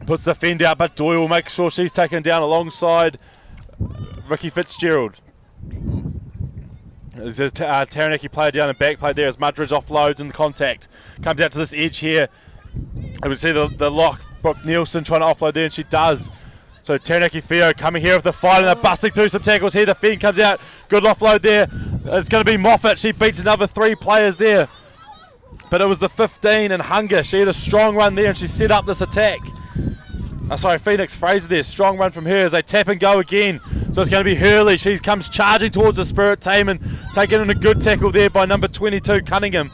A: puts the fend out, but Doyle makes sure she's taken down alongside Ricky Fitzgerald. There's a Taranaki player down and back play there as Mudridge offloads in the contact. Comes out to this edge here. And we see the lock, Brooke Nielsen trying to offload there, and she does. So Taranaki Whio coming here with the fight, and they're busting through some tackles here. The fend comes out. Good offload there. It's going to be Moffat. She beats another 3 players there. But it was the 15 and Hunger. She had a strong run there, and she set up this attack. Phoenix Fraser there, strong run from her as they tap and go again. So it's going to be Hurley. She comes charging towards the Spirit team and taken in a good tackle there by number 22, Cunningham.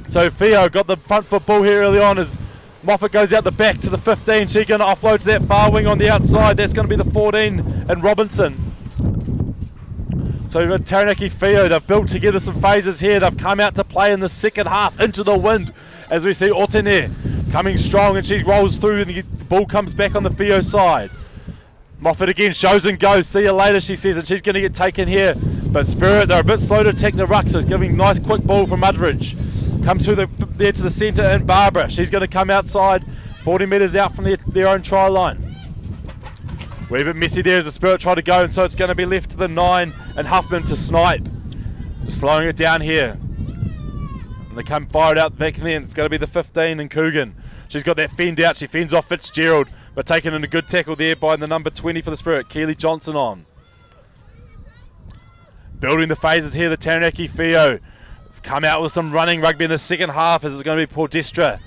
A: So Whio got the front foot ball here early on as Moffat goes out the back to the 15. She's going to offload to that far wing on the outside. That's going to be the 14 and Robinson. So we've got Taranaki Whio. They've built together some phases here. They've come out to play in the second half into the wind as we see Otene coming strong, and she rolls through and the ball comes back on the Whio side. Moffat again shows and goes. See you later, she says, and she's going to get taken here. But Spirit, they're a bit slow to attack the ruck, so it's giving a nice quick ball from Mudridge. Comes through there to the centre, and Barbara. She's going to come outside, 40 metres out from their own try line. We're a bit messy there as the Spirit try to go, and so it's going to be left to the 9 and Huffman to snipe. Just slowing it down here. And they come fired out back then. It's going to be the 15 and Coogan. She's got that fend out. She fends off Fitzgerald, but taken in a good tackle there by the number 20 for the Spirit, Keely Johnson on. Building the phases here, the Taranaki Whio come out with some running rugby in the second half as it's going to be Pordestra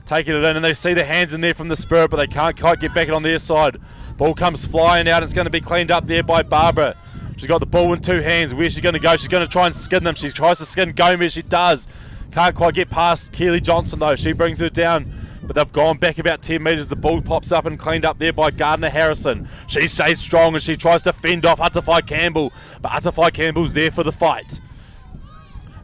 A: taking it in, and they see the hands in there from the Spirit, but they can't quite get back on their side. Ball comes flying out. It's going to be cleaned up there by Barbara. She's got the ball in 2 hands. Where's she going to go? She's going to try and skin them. She tries to skin Gomez. She does. Can't quite get past Keely Johnson though. She brings her down, but they've gone back about 10 metres. The ball pops up and cleaned up there by Gardner Harrison. She stays strong and she tries to fend off Atafai Campbell, but Atafai Campbell's there for the fight.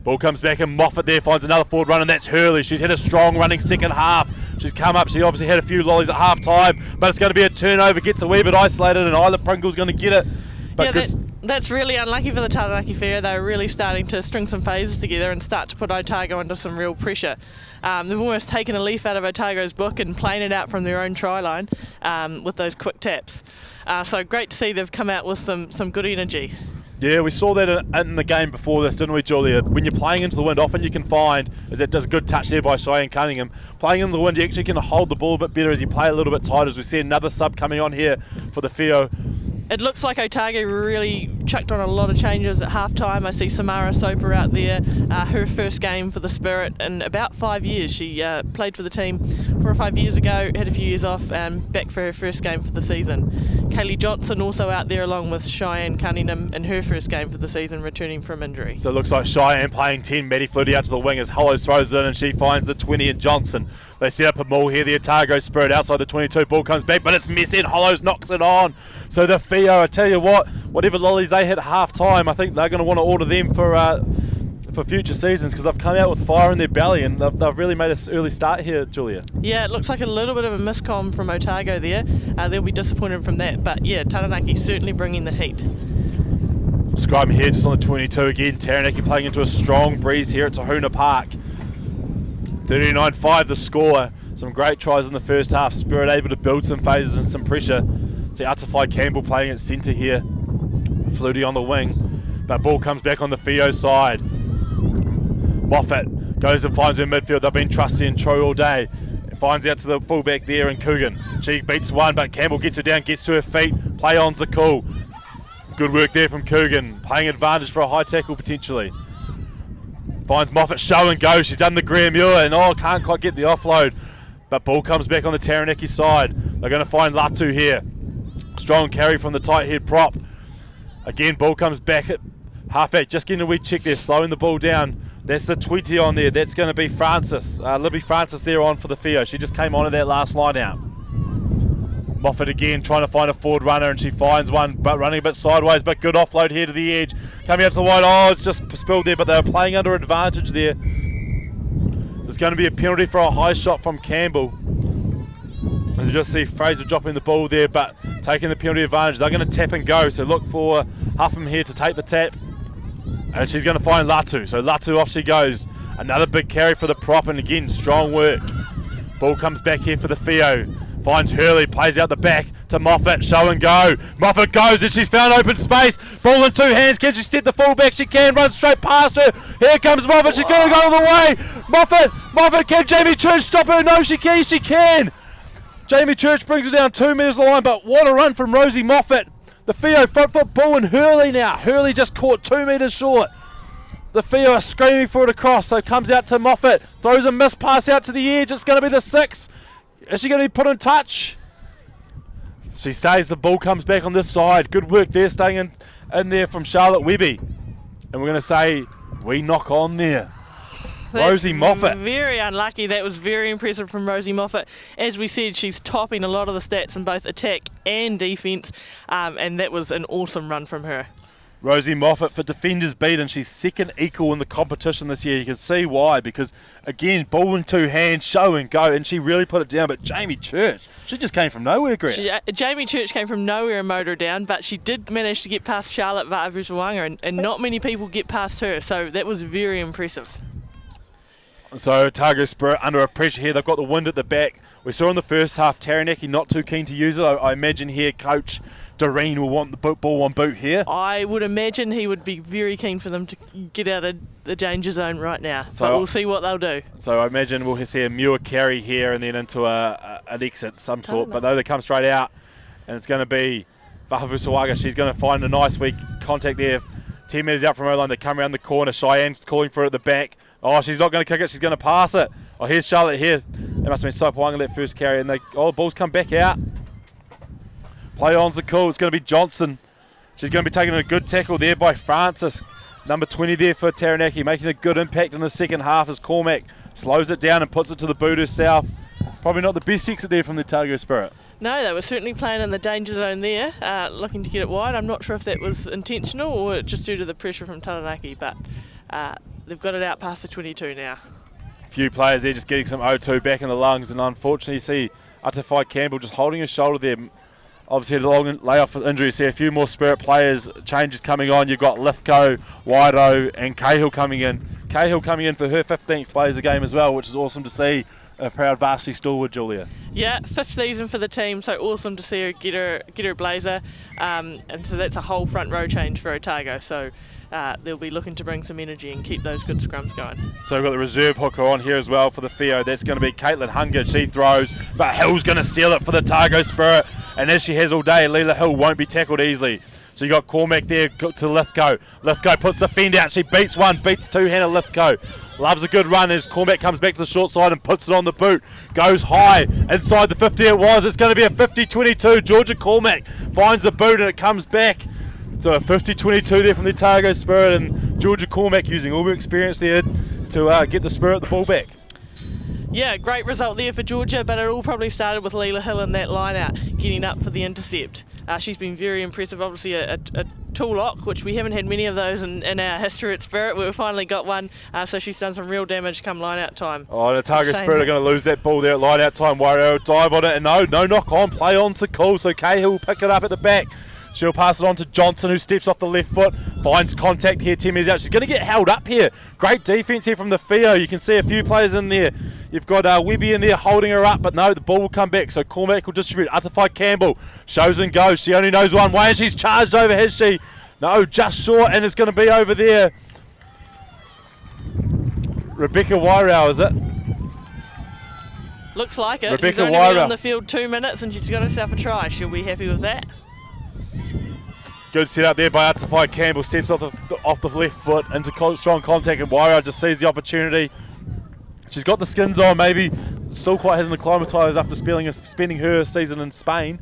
A: Ball comes back and Moffat there finds another forward run, and that's Hurley. She's had a strong running second half. She's come up. She obviously had a few lollies at half time, but it's going to be a turnover. Gets a wee bit isolated, and Isla Pringle's going to get it. But
B: yeah, that's really unlucky for the Taranaki Whio. They're really starting to string some phases together and start to put Otago under some real pressure. They've almost taken a leaf out of Otago's book and playing it out from their own try line with those quick taps. So great to see they've come out with some good energy.
A: Yeah, we saw that in the game before this, didn't we, Julia? When you're playing into the wind, often you can find, as that does a good touch there by Cheyenne Cunningham, playing in the wind, you actually can hold the ball a bit better as you play a little bit tighter, as we see another sub coming on here for the Whio.
B: It looks like Otago really chucked on a lot of changes at half-time. I see Samara Soper out there, her first game for the Spirit in about 5 years. She played for the team 4 or 5 years ago, had a few years off, and back for her first game for the season. Kaylee Johnson also out there along with Cheyenne Cunningham in her first game for the season, returning from injury.
A: So it looks like Cheyenne playing 10, Maddie Flutie out to the wing as Hollows throws it in and she finds the 20 and Johnson. They set up a maul here, the Otago Spirit outside the 22, ball comes back, but it's messy and Hollows knocks it on. So the Fio, I tell you what, whatever lollies they hit at half time, I think they're going to want to order them for future seasons, because they've come out with fire in their belly and they've really made an early start here, Julia.
B: Yeah, it looks like a little bit of a miscomm from Otago there. They'll be disappointed from that, but yeah, Taranaki certainly bringing the heat.
A: Scrum here just on the 22 again. Taranaki playing into a strong breeze here at Tahuna Park. 39-5 the score. Some great tries in the first half. Spirit able to build some phases and some pressure. See Atafai Campbell playing at centre here. Flutie on the wing. But ball comes back on the Fio side. Moffat goes and finds her midfield. They've been trusty and true all day. Finds out to the fullback there in Coogan. She beats one, but Campbell gets her down, gets to her feet. Play on's the call. Good work there from Coogan. Playing advantage for a high tackle potentially. Finds Moffat, show and go. She's done the Graham Muir and can't quite get the offload. But ball comes back on the Taranaki side. They're going to find Latu here. Strong carry from the tight head prop. Again, ball comes back at halfback. Just getting a wee check there, slowing the ball down. That's the 20 on there. That's going to be Francis. Libby Francis there on for the Fio. She just came on in that last line out. Moffat again trying to find a forward runner and she finds one, but running a bit sideways, but good offload here to the edge. Coming out to the wide. Oh, it's just spilled there, but they were playing under advantage there. There's going to be a penalty for a high shot from Campbell. And you just see Fraser dropping the ball there, but taking the penalty advantage. They're going to tap and go, so look for Huffam here to take the tap. And she's going to find Latu. So Latu off she goes. Another big carry for the prop, and again, strong work. Ball comes back here for the Fio. Finds Hurley, plays out the back to Moffat, show and go. Moffat goes and she's found open space. Ball in two hands, can she step the fullback? She can, run straight past her. Here comes Moffat, she's going to go all the way. Moffat, can Jamie Church stop her? No, she can. Jamie Church brings her down 2 metres the line, but what a run from Rosie Moffat. The Fio front foot ball and Hurley now. Hurley just caught 2 metres short. The Fio are screaming for it across, so it comes out to Moffat. Throws a miss pass out to the edge. It's going to be the 6. Is she going to be put in touch? She stays, the ball comes back on this side. Good work there, staying in there from Charlotte Webby. And we're going to say, we knock on there. Rosie Moffat.
B: Very unlucky. That was very impressive from Rosie Moffat. As we said, she's topping a lot of the stats in both attack and defence, and that was an awesome run from her.
A: Rosie Moffat for defenders beat, and she's second equal in the competition this year. You can see why, because again, ball in two hands, show and go, and she really put it down. But Jamie Church, she just came from nowhere, Greg.
B: Jamie Church came from nowhere and mowed her down, but she did manage to get past Charlotte Va'avusawanga, and not many people get past her, so that was very impressive.
A: So Otago Spirit under a pressure here. They've got the wind at the back. We saw in the first half Taranaki not too keen to use it. I imagine here Coach Doreen will want the ball on boot here.
B: I would imagine he would be very keen for them to get out of the danger zone right now. So but we'll see what they'll do.
A: So I imagine we'll see a Muir carry here and then into an exit some sort. But though they come straight out, and it's going to be Vahavusawaga. She's going to find a nice weak contact there. 10 metres out from her line. They come around the corner. Cheyenne's calling for it at the back. Oh, she's not going to kick it. She's going to pass it. Oh, here's Charlotte here. It must have been Sopawanga that first carry. And the ball's come back out. Play on's the call. It's going to be Johnson. She's going to be taking a good tackle there by Francis. Number 20 there for Taranaki, making a good impact in the second half as Cormac slows it down and puts it to the boot herself. Probably not the best exit there from the Otago Spirit.
B: No, they were certainly playing in the danger zone there, looking to get it wide. I'm not sure if that was intentional or just due to the pressure from Taranaki, but they've got it out past the 22 now.
A: A few players there just getting some O2 back in the lungs, and unfortunately you see Atafai Campbell just holding his shoulder there. Obviously a long layoff with injury. See a few more Spirit players, changes coming on. You've got Lithgow, Waido and Cahill coming in. Cahill coming in for her 15th plays a game as well, which is awesome to see. A proud varsity stalwart, Julia.
B: Yeah, 5th season for the team, so awesome to see her get her blazer. And so that's a whole front row change for Otago. So they'll be looking to bring some energy and keep those good scrums going.
A: So we've got the reserve hooker on here as well for the Fio. That's going to be Caitlin Hunger. She throws, but Hill's going to steal it for the Otago Spirit. And as she has all day, Leela Hill won't be tackled easily. So you got Cormac there to Lithgow. Lithgow puts the fend out. She beats one, beats two-hander Lithgow. Loves a good run as Cormac comes back to the short side and puts it on the boot. Goes high inside the 50 it was. It's going to be a 50-22. Georgia Cormac finds the boot and it comes back. So a 50-22 there from the Otago Spirit, and Georgia Cormac using all her experience there to get the Spirit the ball back.
B: Yeah, great result there for Georgia, but it all probably started with Leela Hill in that line out, getting up for the intercept. She's been very impressive, obviously a tool lock, which we haven't had many of those in our history at Spirit. We've finally got one, so she's done some real damage come line out time.
A: Oh, the Otago Spirit are going to lose that ball there at line out time. Wario dive on it, and no knock on, play on to Cool, so Cahill will pick it up at the back. She'll pass it on to Johnson, who steps off the left foot, finds contact here. Timmy's out. She's going to get held up here. Great defence here from the Fio. You can see a few players in there. You've got Webby in there holding her up, but no, the ball will come back. So Cormac will distribute. Utterfy Campbell shows and goes. She only knows one way, and she's charged over, has she? No, just short, and it's going to be over there. Rebecca Wairau, is it?
B: Looks like it.
A: Rebecca
B: she's only been
A: Wairau
B: on the field 2 minutes, and she's got herself a try. She'll be happy with that.
A: Good set up there by Utterfy Campbell. Steps off the left foot into strong contact, and Wairau just sees the opportunity. She's got the skins on, maybe still quite hasn't acclimatised after spending her season in Spain,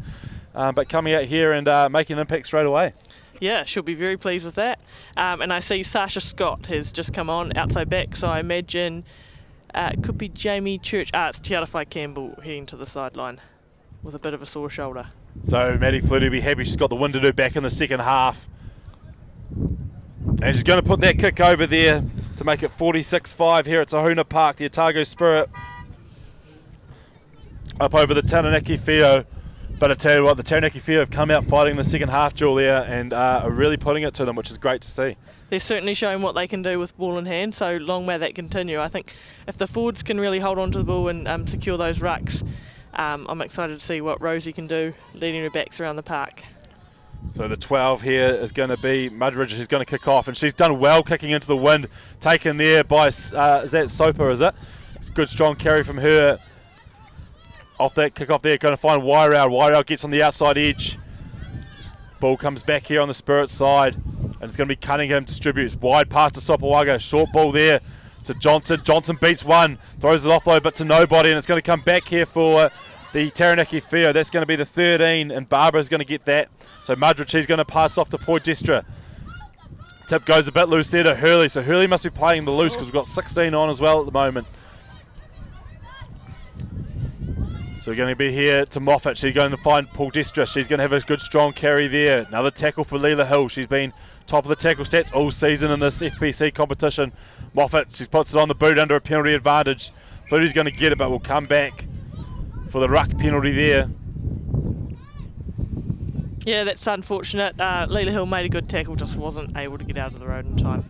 A: but coming out here and making an impact straight away.
B: Yeah, she'll be very pleased with that. And I see Sasha Scott has just come on outside back, so I imagine it could be Jamie Church. It's Tiarafai Campbell heading to the sideline with a bit of a sore shoulder.
A: So Maddie Flutie will be happy she's got the win to do back in the second half. And she's going to put that kick over there to make it 46-5 here at Tahuna Park. The Otago Spirit up over the Taranaki Fio. But I tell you what, the Taranaki Fio have come out fighting in the second half, Julia, and are really putting it to them, which is great to see.
B: They're certainly showing what they can do with ball in hand, so long may that continue. I think if the forwards can really hold on to the ball and secure those rucks, I'm excited to see what Rosie can do leading her backs around the park.
A: So the 12 here is going to be Mudridge, who's going to kick off, and she's done well kicking into the wind, taken there by, is that Soper, is it? Good strong carry from her. Off that kick off there, going to find Wairau. Wairau gets on the outside edge. Ball comes back here on the Spirit side, and it's going to be Cunningham distributes. Wide pass to Sopawaga, short ball there to Johnson. Johnson beats one, throws it offload, but to nobody, and it's going to come back here for the Taranaki Fio. That's going to be the 13, and Barbara's going to get that. So Mudridge, she's going to pass off to Poydestra. Tip goes a bit loose there to Hurley, so Hurley must be playing the loose because we've got 16 on as well at the moment. So we're going to be here to Moffat. She's going to find Poydestra. She's going to have a good strong carry there. Another tackle for Leela Hill. She's been top of the tackle stats all season in this FPC competition. Moffat, she puts it on the boot under a penalty advantage. Flutie's going to get it, but will come back for the ruck penalty there.
B: Yeah, that's unfortunate. Leela Hill made a good tackle, just wasn't able to get out of the road in time.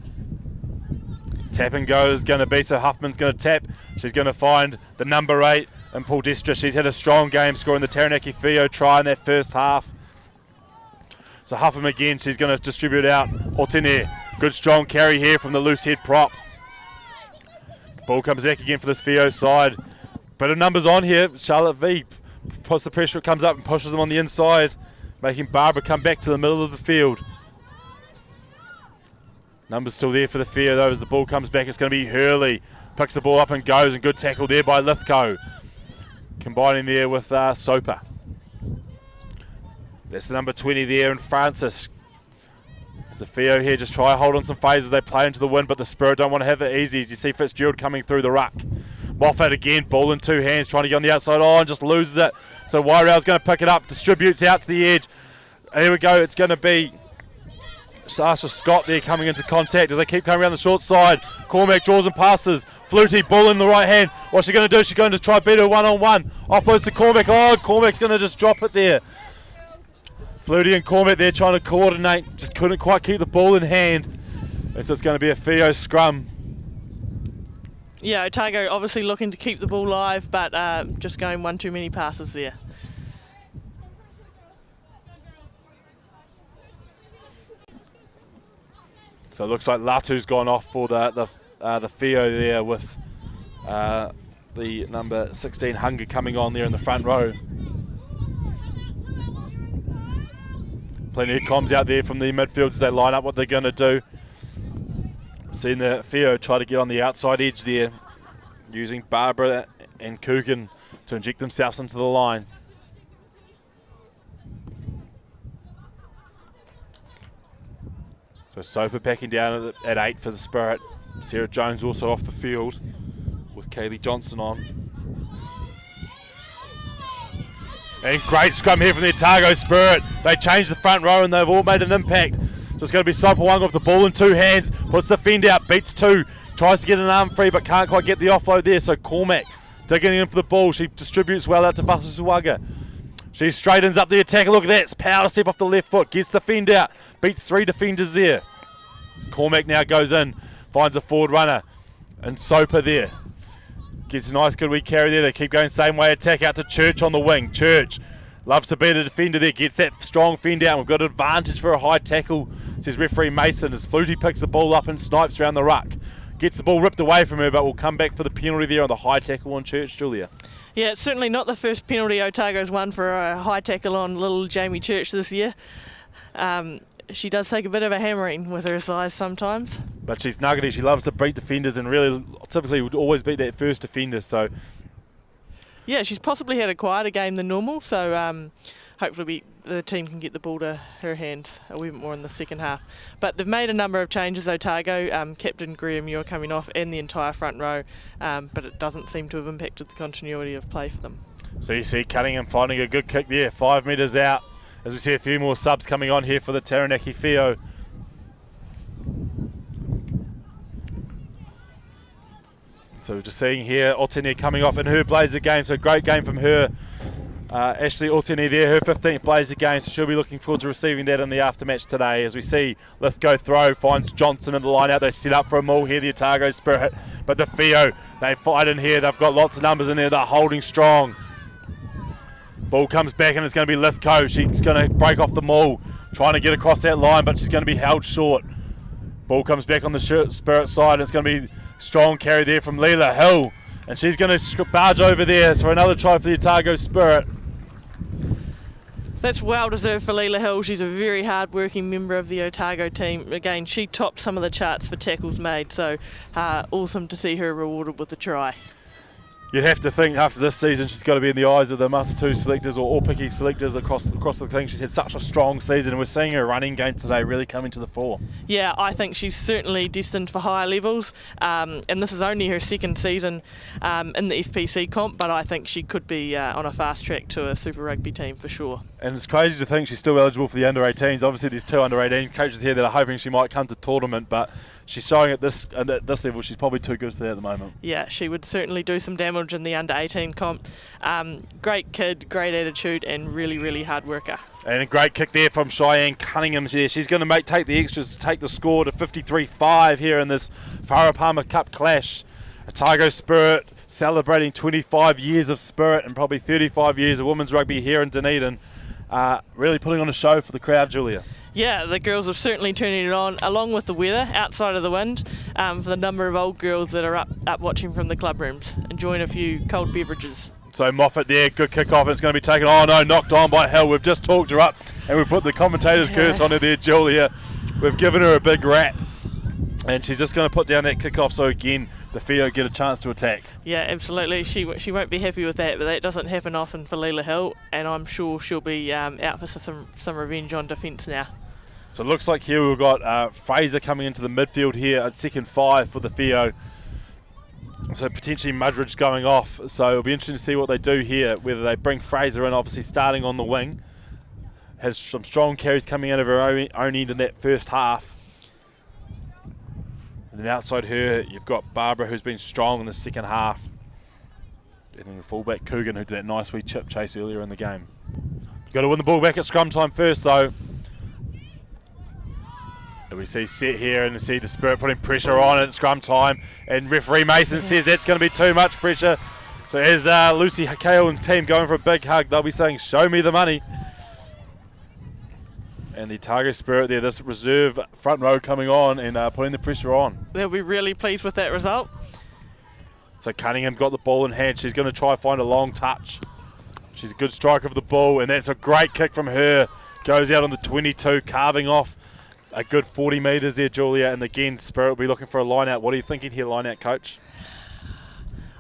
A: Tap and go is going to be, so Huffman's going to tap. She's going to find the number 8 and Poydestra. She's had a strong game scoring the Taranaki Fio try in that first half. So Huffman again, she's going to distribute out. Otene, good strong carry here from the loose head prop. Ball comes back again for this Fio side. Bit of numbers on here. Charlotte V puts the pressure, comes up and pushes them on the inside, making Barbara come back to the middle of the field. Numbers still there for the Fio though. As the ball comes back, it's going to be Hurley. Picks the ball up and goes, and good tackle there by Lithgow. Combining there with Soper. That's the number 20 there, and Francis. As the Fio here just try to hold on some phases. They play into the wind, but the Spirit don't want to have it easy. As you see Fitzgerald coming through the ruck. Moffat again, ball in two hands, trying to get on the outside. Oh, and just loses it. So Wairau's going to pick it up, distributes out to the edge. And here we go, it's going to be Sasha Scott there coming into contact as they keep coming around the short side. Cormac draws and passes. Flutie, ball in the right hand. What's she going to do? She's going to try beat her one-on-one. Offloads to Cormac. Oh, Cormac's going to just drop it there. Flutie and Cormac there trying to coordinate. Just couldn't quite keep the ball in hand. And so it's going to be a Fio scrum.
B: Yeah, Otago obviously looking to keep the ball live, but just going one too many passes there.
A: So it looks like Latu's gone off for the Fio there with the number 16 Hunger coming on there in the front row. Plenty of comms out there from the midfield as they line up what they're going to do. Seeing the Theo try to get on the outside edge there, using Barbara and Coogan to inject themselves into the line. So Soper packing down at 8 for the Spirit. Sarah Jones also off the field with Kaylee Johnson on. And great scrum here from the Otago Spirit. They changed the front row and they've all made an impact. So it's going to be Sopawanga with the ball in 2 hands. Puts the fend out, beats 2. Tries to get an arm free but can't quite get the offload there. So Cormac digging in for the ball. She distributes well out to Vasasuwaga. She straightens up the attack. Look at that. It's power step off the left foot. Gets the fend out. Beats 3 defenders there. Cormac now goes in. Finds a forward runner. And Soper there. Gets a nice good wee carry there. They keep going same way. Attack out to Church on the wing. Church loves to beat a defender there. Gets that strong fend out. We've got an advantage for a high tackle, says referee Mason, as Flutie picks the ball up and snipes around the ruck. Gets the ball ripped away from her, but will come back for the penalty there on the high tackle on Church, Julia.
B: Yeah, it's certainly not the first penalty Otago's won for a high tackle on little Jamie Church this year. She does take a bit of a hammering with her size sometimes. But
A: she's nuggety. She loves to beat defenders and really typically would always beat that first defender. So
B: yeah, she's possibly had a quieter game than normal. So hopefully the team can get the ball to her hands a wee bit more in the second half. But they've made a number of changes, Otago. Captain Graham Muir coming off and the entire front row. But it doesn't seem to have impacted the continuity of play for them.
A: So you see Cunningham finding a good kick there, 5 metres out. As we see a few more subs coming on here for the Taranaki Fio. So we're just seeing here Otene coming off in her Blazer game. So great game from her. Ashley Otene there, her 15th Blazer game. So she'll be looking forward to receiving that in the aftermatch today. As we see Lithgow throw, finds Johnson in the line out. They set up for a maul here, the Otago Spirit. But the Fio, they fight in here. They've got lots of numbers in there. They're holding strong. Ball comes back and it's going to be Lithgow. She's going to break off the maul, trying to get across that line, but she's going to be held short. Ball comes back on the Spirit side. It's going to be strong carry there from Leela Hill, and she's going to barge over there for another try for the Otago Spirit.
B: That's well deserved for Leela Hill. She's a very hard-working member of the Otago team. Again, she topped some of the charts for tackles made, so awesome to see her rewarded with a try.
A: You'd have to think after this season she's got to be in the eyes of the Mata2 selectors or all picky selectors across the thing. She's had such a strong season and we're seeing her running game today really coming to the fore.
B: Yeah, I think she's certainly destined for higher levels, and this is only her second season in the FPC comp, but I think she could be on a fast track to a Super Rugby team for sure.
A: And it's crazy to think she's still eligible for the under-18s. Obviously there's 2 under-18 coaches here that are hoping she might come to tournament, but she's showing at this level she's probably too good for that at the moment.
B: Yeah, she would certainly do some damage in the under-18 comp. Great kid, great attitude, and really, really hard worker.
A: And a great kick there from Cheyenne Cunningham there. She's going to take the extras to take the score to 53-5 here in this Farah Palmer Cup clash. Otago Spirit celebrating 25 years of Spirit and probably 35 years of women's rugby here in Dunedin. Really putting on a show for the crowd, Julia.
B: Yeah, the girls are certainly turning it on, along with the weather outside of the wind, for the number of old girls that are up watching from the club rooms, enjoying a few cold beverages.
A: So Moffat there, good kick off, and it's going to be taken, oh no, knocked on by Hill. We've just talked her up, and we've put the commentator's curse on her there, Julia. We've given her a big rap, and she's just going to put down that kick off, so again, the Fio get a chance to attack.
B: Yeah, absolutely. She won't be happy with that, but that doesn't happen often for Leela Hill, and I'm sure she'll be out for some revenge on defence now.
A: So it looks like here we've got Fraser coming into the midfield here at second 5 for the Fio. So potentially Mudridge going off. So it'll be interesting to see what they do here, whether they bring Fraser in, obviously starting on the wing. Has some strong carries coming out of her own end in that first half. And then outside her, you've got Barbara, who's been strong in the second half. And then the fullback Coogan, who did that nice wee chip chase earlier in the game. You've got to win the ball back at scrum time first, though. And we see Set here and see the Spirit putting pressure on at scrum time. And referee Mason says that's going to be too much pressure. So as Lucy Hakale and team going for a big hug, they'll be saying, show me the money. And the Otago Spirit there, this reserve front row coming on and putting the pressure on.
B: They'll be really pleased with that result.
A: So Cunningham got the ball in hand. She's going to try find a long touch. She's a good striker of the ball, and that's a great kick from her. Goes out on the 22, carving off a good 40 metres there, Julia. And again, Spirit will be looking for a line out. What are you thinking here, line out, coach?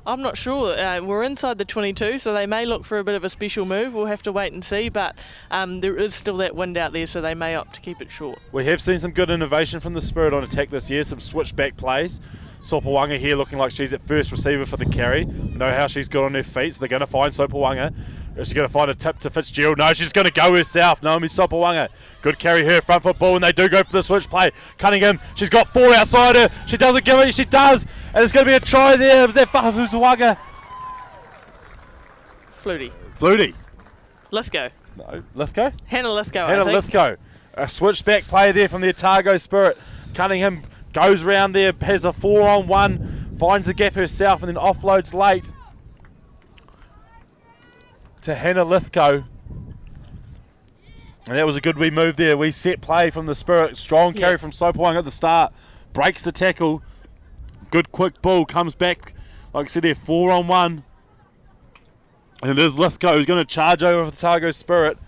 B: I'm not sure. We're inside the 22, so they may look for a bit of a special move. We'll have to wait and see, but there is still that wind out there, so they may opt to keep it short.
A: We have seen some good innovation from the Spirit on attack this year, some switchback plays. Sopawanga here looking like she's at first receiver for the carry. Know how she's got on her feet, so they're going to find Sopawanga. Is she going to find a tip to Fitzgerald? No, she's going to go herself. Naomi Sopawanga. Good carry her, front foot ball, and they do go for the switch play. Cunningham, she's got 4 outside her. She doesn't give it, she does. And it's going to be a try there. Was that Fahuzawaga? Flutie.
B: Lithgow.
A: No, Lithgow?
B: Hannah Lithgow,
A: Hannah
B: I think.
A: Lithgow. A switchback play there from the Otago Spirit. Cunningham goes round there, has a 4-on-1, finds the gap herself, and then offloads late to Hannah Lithgow. And that was a good wee move there. Wee set play from the Spirit. Strong carry from Sopawanga at the start. Breaks the tackle. Good quick ball. Comes back, like I said there, 4-on-1. And it is Lithgow who's going to charge over the Otago Spirit.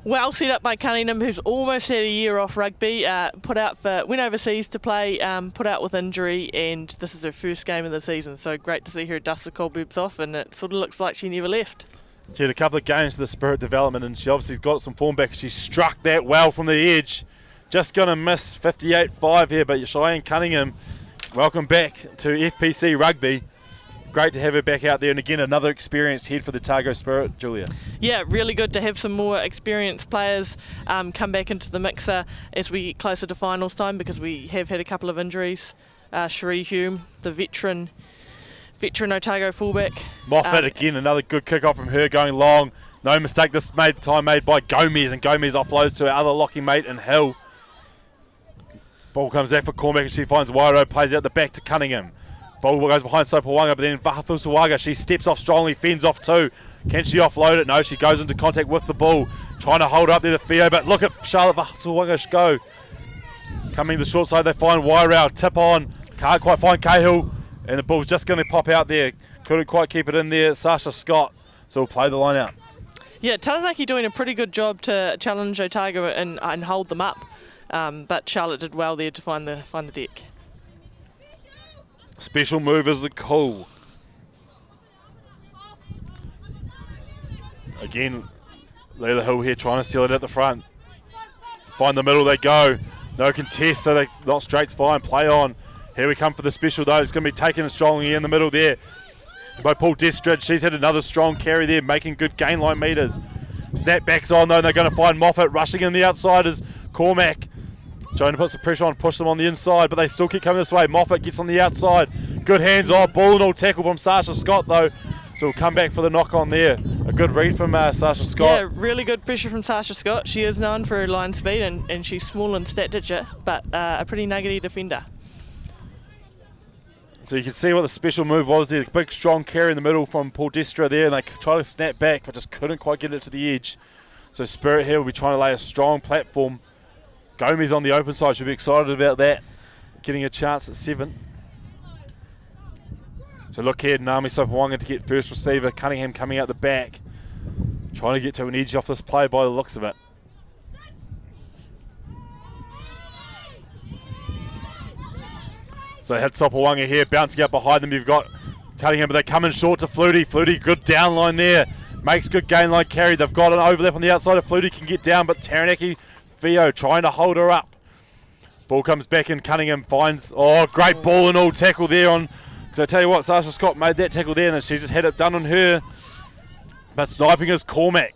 B: Well set up by Cunningham, who's almost had a year off rugby. Went overseas to play, put out with injury, and this is her first game of the season. So great to see her dust the cobwebs off, and it sort of looks like she never left.
A: She had a couple of games to the Spirit development, and she obviously got some form back. She struck that well from the edge. Just going to miss 58-5 here, but Cheyenne Cunningham, welcome back to FPC Rugby. Great to have her back out there, and again another experienced head for the Otago Spirit, Julia. Yeah,
B: really good to have some more experienced players come back into the mixer as we get closer to finals time, because we have had a couple of injuries. Cherie Hume, the veteran Otago fullback.
A: Moffat again, another good kick-off from her going long. No mistake, this time made by Gomez, and Gomez offloads to her other locking mate in Hill. Ball comes out for Cormac, and she finds Wairo, plays out the back to Cunningham. Ball goes behind Sopawanga, but then Vahafusawaga, she steps off strongly, fends off too. Can she offload it? No, she goes into contact with the ball, trying to hold up there to Theo, but look at Charlotte Vahafusawaga go. Coming to the short side, they find Wairau, tip on, can't quite find Cahill, and the ball's just going to pop out there. Couldn't quite keep it in there, Sasha Scott, so we'll play the line out.
B: Yeah, Taranaki doing a pretty good job to challenge Otago and hold them up, but Charlotte did well there to find the deck.
A: Special move is the call. Again, Leila Hill here trying to seal it at the front. Find the middle, they go. No contest, so they not straight's fine. Play on. Here we come for the special though. It's going to be taken strongly in the middle there by Paul Destridge. She's had another strong carry there, making good gain line metres. Snapbacks on though, and they're going to find Moffat rushing in the outsiders. Cormac trying to put some pressure on, push them on the inside, but they still keep coming this way. Moffat gets on the outside. Good hands off. Ball and all tackle from Sasha Scott, though. So we'll come back for the knock on there. A good read from Sasha Scott.
B: Yeah, really good pressure from Sasha Scott. She is known for her line speed, and she's small and stat digit, but a pretty nuggety defender.
A: So you can see what the special move was there. Big, strong carry in the middle from Paul Destra there, and they try to snap back, but just couldn't quite get it to the edge. So Spirit here will be trying to lay a strong platform. Gomez on the open side, should be excited about that. Getting a chance at 7. So look here, Naomi Sopawanga to get first receiver. Cunningham coming out the back. Trying to get to an edge off this play by the looks of it. So they had Sopawanga here, bouncing out behind them. You've got Cunningham, but they come in short to Flutie. Flutie, good down line there. Makes good gain line carry. They've got an overlap on the outside of Flutie, can get down, but Taranaki Theo trying to hold her up. Ball comes back and Cunningham finds, great ball and all tackle there on, because I tell you what, Sasha Scott made that tackle there and then she just had it done on her. But sniping is Cormac.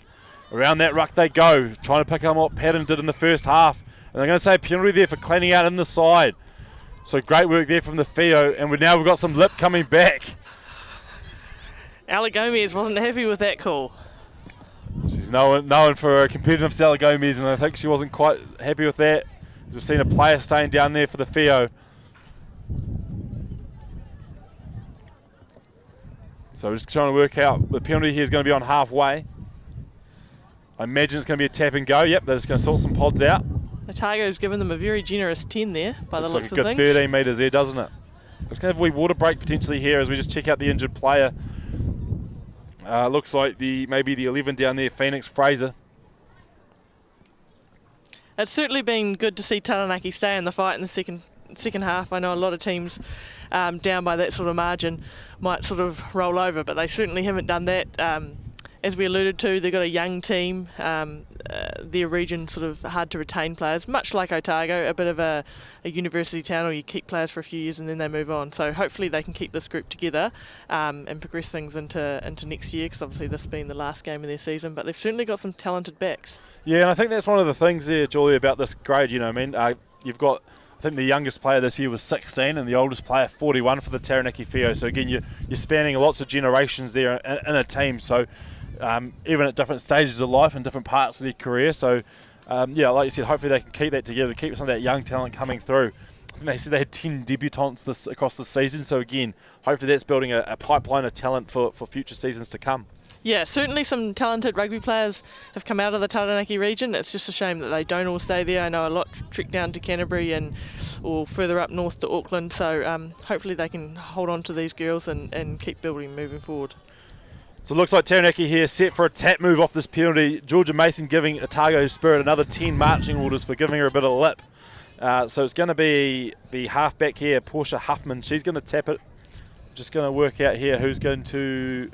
A: Around that ruck they go, trying to pick up what Patton did in the first half. And they're going to say a penalty there for cleaning out in the side. So great work there from the Theo, and we've got some lip coming back.
B: Ala Gomez wasn't happy with that call.
A: She's known for her competitive Sally Gomez, and I think she wasn't quite happy with that. We've seen a player staying down there for the Theo. So we're just trying to work out, the penalty here is going to be on halfway. I imagine it's going to be a tap and go. Yep, they're just going to sort some pods out.
B: Otago's given them a very generous 10 there, by the looks of
A: like a good 13 metres there, doesn't it? We're just going to have a wee water break potentially here as we just check out the injured player. Looks like maybe the 11 down there, Phoenix Fraser.
B: It's certainly been good to see Taranaki stay in the fight in the second half. I know a lot of teams down by that sort of margin might sort of roll over, but they certainly haven't done that. As we alluded to, they've got a young team. Their region sort of hard to retain players, much like Otago, a bit of a university town, or you keep players for a few years and then they move on. So hopefully they can keep this group together and progress things into next year, because obviously this being the last game of their season. But they've certainly got some talented backs.
A: Yeah, and I think that's one of the things there, Julie, about this grade. You know, you've got, I think the youngest player this year was 16 and the oldest player 41 for the Taranaki Fio. So again, you're spanning lots of generations there in a team. So even at different stages of life and different parts of their career. So yeah, like you said, hopefully they can keep that together, keep some of that young talent coming through. I think they said they had 10 debutants across the season. So again, hopefully that's building a pipeline of talent for future seasons to come.
B: Yeah, certainly some talented rugby players have come out of the Taranaki region. It's just a shame that they don't all stay there. I know a lot trek down to Canterbury or further up north to Auckland. So hopefully they can hold on to these girls and keep building moving forward.
A: So it looks like Taranaki here set for a tap move off this penalty. Georgia Mason giving Otago Spirit another 10 marching orders for giving her a bit of lip. So it's going to be the halfback here, Portia Huffman. She's going to tap it. Just going to work out here who's going to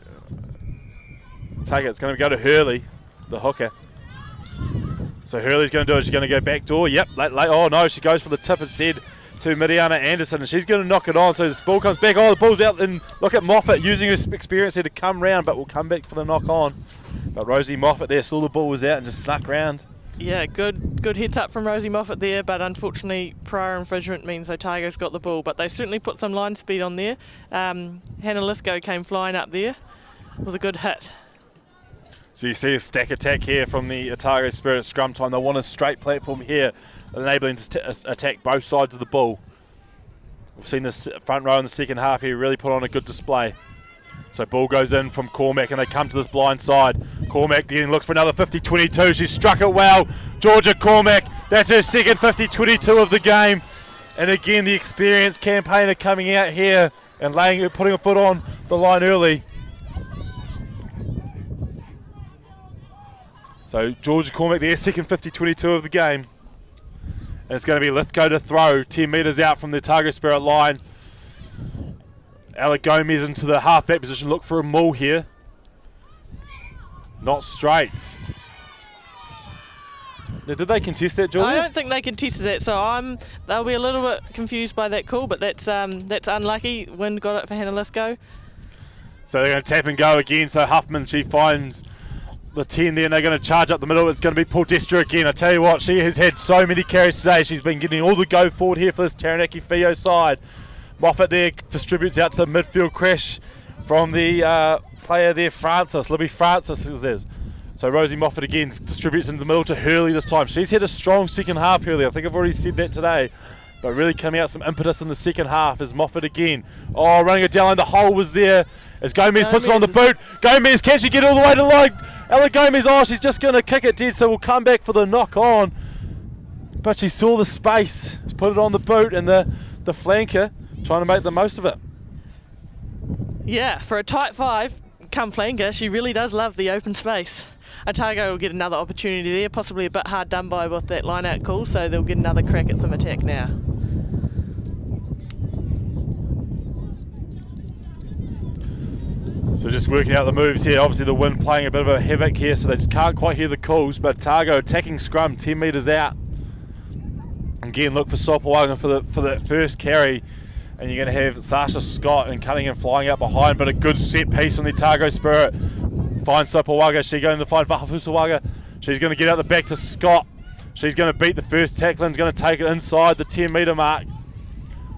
A: take it. It's going to go to Hurley, the hooker. So Hurley's going to do it. She's going to go back door. Yep, late. Oh no, she goes for the tip instead to Miriana Anderson, and she's going to knock it on. So this ball comes back. Oh, the ball's out, and look at Moffat using her experience here to come round, but will come back for the knock on. But Rosie Moffat there saw the ball was out and just snuck round.
B: Yeah, good heads up from Rosie Moffat there, but unfortunately prior infringement means Otago's got the ball, but they certainly put some line speed on there. Hannah Lithgow came flying up there with a good hit.
A: So you see a stack attack here from the Otago Spirit at scrum time. They want a straight platform here, enabling to attack both sides of the ball. We've seen this front row in the second half here really put on a good display. So ball goes in from Cormac and they come to this blind side. Cormac again looks for another 50-22. She struck it well. Georgia Cormac, that's her second 50-22 of the game. And again, the experienced campaigner coming out here and putting a foot on the line early. So Georgia Cormac, their second 50-22 of the game. And it's going to be Lithgow to throw, 10 metres out from the Otago Spirit line. Alec Gomez into the halfback position, look for a maul here. Not straight. Now, did they contest that, Julia?
B: I don't think they contested that, so they'll be a little bit confused by that call, but that's unlucky. Wind got it for Hannah Lithgow.
A: So they're going to tap and go again. So Huffman, she finds the 10 there, and they're going to charge up the middle. It's going to be Paul Destra again. I tell you what, she has had so many carries today. She's been getting all the go forward here for this Taranaki Fio side. Moffat there distributes out to the midfield crash from the player there, Francis. Libby Francis is there. So Rosie Moffat again distributes into the middle to Hurley this time. She's had a strong second half, Hurley. I think I've already said that today. But really coming out some impetus in the second half is Moffat again. Oh, running it down, the hole was there. As Gomez puts it on the boot. Gomez, can she get all the way to line? Ella Gomez, oh, she's just going to kick it dead, so we'll come back for the knock on. But she saw the space, put it on the boot, and the flanker trying to make the most of it.
B: Yeah, for a tight five, come flanker, she really does love the open space. Otago will get another opportunity there, possibly a bit hard done by with that line-out call, so they'll get another crack at some attack now.
A: So just working out the moves here. Obviously the wind playing a bit of a havoc here, so they just can't quite hear the calls, but Otago attacking scrum 10 metres out. Again, look for Sopawaga for the first carry, and you're going to have Sasha Scott and Cunningham flying out behind, but a good set piece from the Otago Spirit. Finds Sopawaga, she's going to find Vahafusawaga. She's going to get out the back to Scott. She's going to beat the first tackle and going to take it inside the 10 metre mark.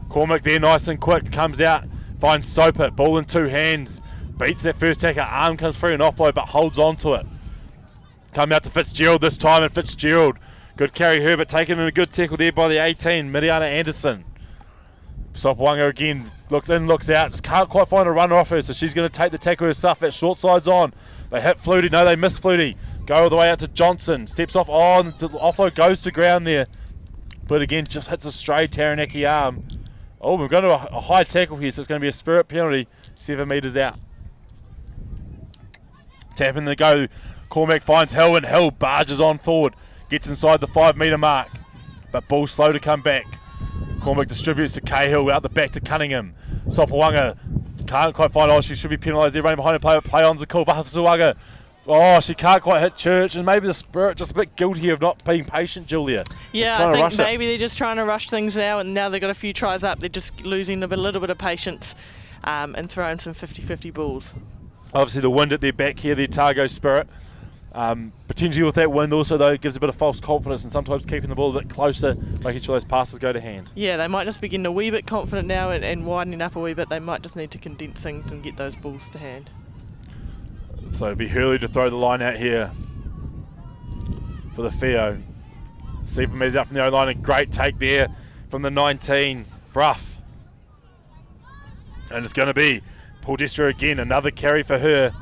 A: Cormac there nice and quick, comes out, finds Sopa, ball in two hands. Beats that first tackle, arm comes free and offload, but holds on to it. Come out to Fitzgerald this time, and Fitzgerald, good carry Herbert, taken in a good tackle there by the 18, Miriana Anderson. Sopawaga again, looks in, looks out, just can't quite find a runner off her, so she's going to take the tackle herself. That short side's on. They hit Flutie, no, they miss Flutie. Go all the way out to Johnson, steps off, oh, and the offload goes to ground there. But again, just hits a stray Taranaki arm. Oh, we're going to a high tackle here, so it's going to be a Spirit penalty, 7 metres out. Tapping the go, Cormac finds Hill, and Hill barges on forward. Gets inside the 5 metre mark, but ball slow to come back. Cormac distributes to Cahill, out the back to Cunningham. Sopawanga can't quite find, she should be penalised there, running behind her, play on's a call. Bahasuaga, she can't quite hit Church, and maybe the Spirit just a bit guilty of not being patient, Julia.
B: Yeah, I think maybe they're just trying to rush things now, and now they've got a few tries up, they're just losing a little bit of patience and throwing some 50-50 balls.
A: Obviously the wind at their back here, the Otago Spirit. Potentially with that wind also, though, it gives a bit of false confidence and sometimes keeping the ball a bit closer, making sure those passes go to hand.
B: Yeah, they might just be getting a wee bit confident now and widening up a wee bit. They might just need to condense things and get those balls to hand.
A: So it'd be Hurley to throw the line out here for the Fio. 7 metres out from the O-line, and great take there from the 19, Bruff. And it's going to be Paul Destro again, another carry for her.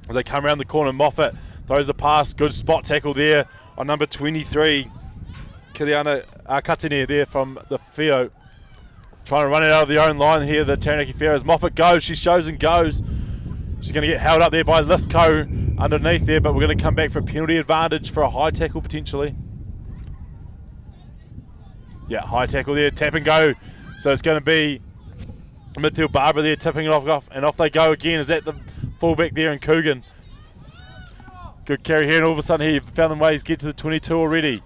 A: As they come around the corner, Moffat throws the pass, good spot tackle there on number 23, Kiliana Katine there from the Fio. Trying to run it out of their own line here, the Taranaki Fio. As Moffat goes, she shows and goes. She's going to get held up there by Lithgow underneath there, but we're going to come back for a penalty advantage for a high tackle potentially. Yeah, high tackle there, tap and go. So it's going to be midfield Barbara there, tipping it off, and off they go again. Is that the fullback there in Coogan? Good carry here, and all of a sudden he found them ways to get to the 22 already.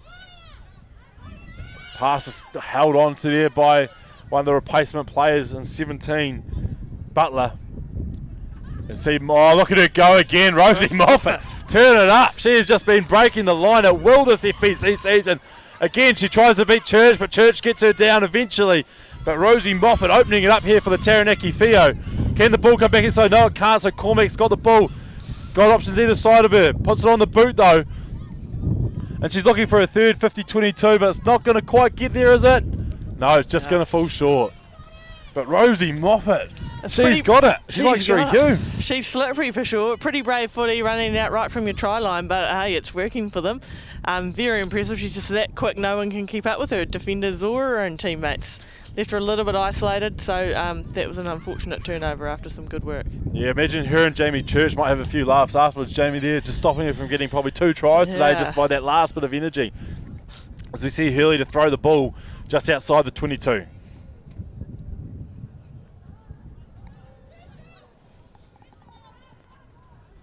A: Pass is held on to there by one of the replacement players in 17, Butler. And see, look at her go again, Rosie Moffat. Turn it up. She has just been breaking the line at will this FPC season. Again, she tries to beat Church, but Church gets her down eventually. But Rosie Moffat opening it up here for the Taranaki Fio. Can the ball come back inside? No, it can't, so Cormac's got the ball. Got options either side of her. Puts it on the boot though. And she's looking for a third 50-22, but it's not going to quite get there, is it? No, it's just going to fall short. But Rosie Moffat, she's got it. She's like Sherry Hume.
B: She's slippery for sure. Pretty brave footy, running out right from your try line, but hey, it's working for them. Very impressive. She's just that quick, no one can keep up with her. Defenders or her own teammates. Left her a little bit isolated, so that was an unfortunate turnover after some good work. Yeah,
A: imagine her and Jamie Church might have a few laughs afterwards. Jamie there just stopping her from getting probably 2 tries today just by that last bit of energy. As we see Hurley to throw the ball just outside the 22.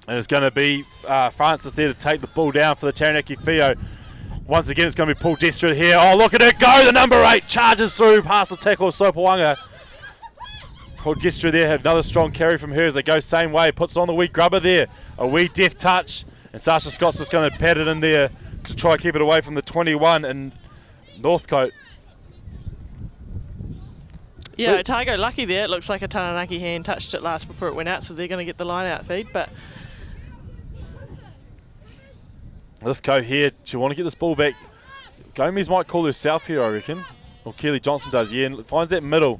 A: And it's going to be Francis there to take the ball down for the Taranaki Fio. Once again, it's going to be Paul Destro here. Oh, look at it go! The number 8 charges through past the tackle of Sopawanga. Paul Destro there had another strong carry from her as they go same way. Puts it on the wee grubber there. A wee deft touch. And Sasha Scott's just going to pat it in there to try and keep it away from the 21 and Northcote.
B: Yeah, Otago lucky there. It looks like a Taranaki hand touched it last before it went out, so they're going to get the line out feed. But
A: Lithgow here, she want to get this ball back. Gomez might call herself here, I reckon. Or Keely Johnson does, yeah, and finds that middle.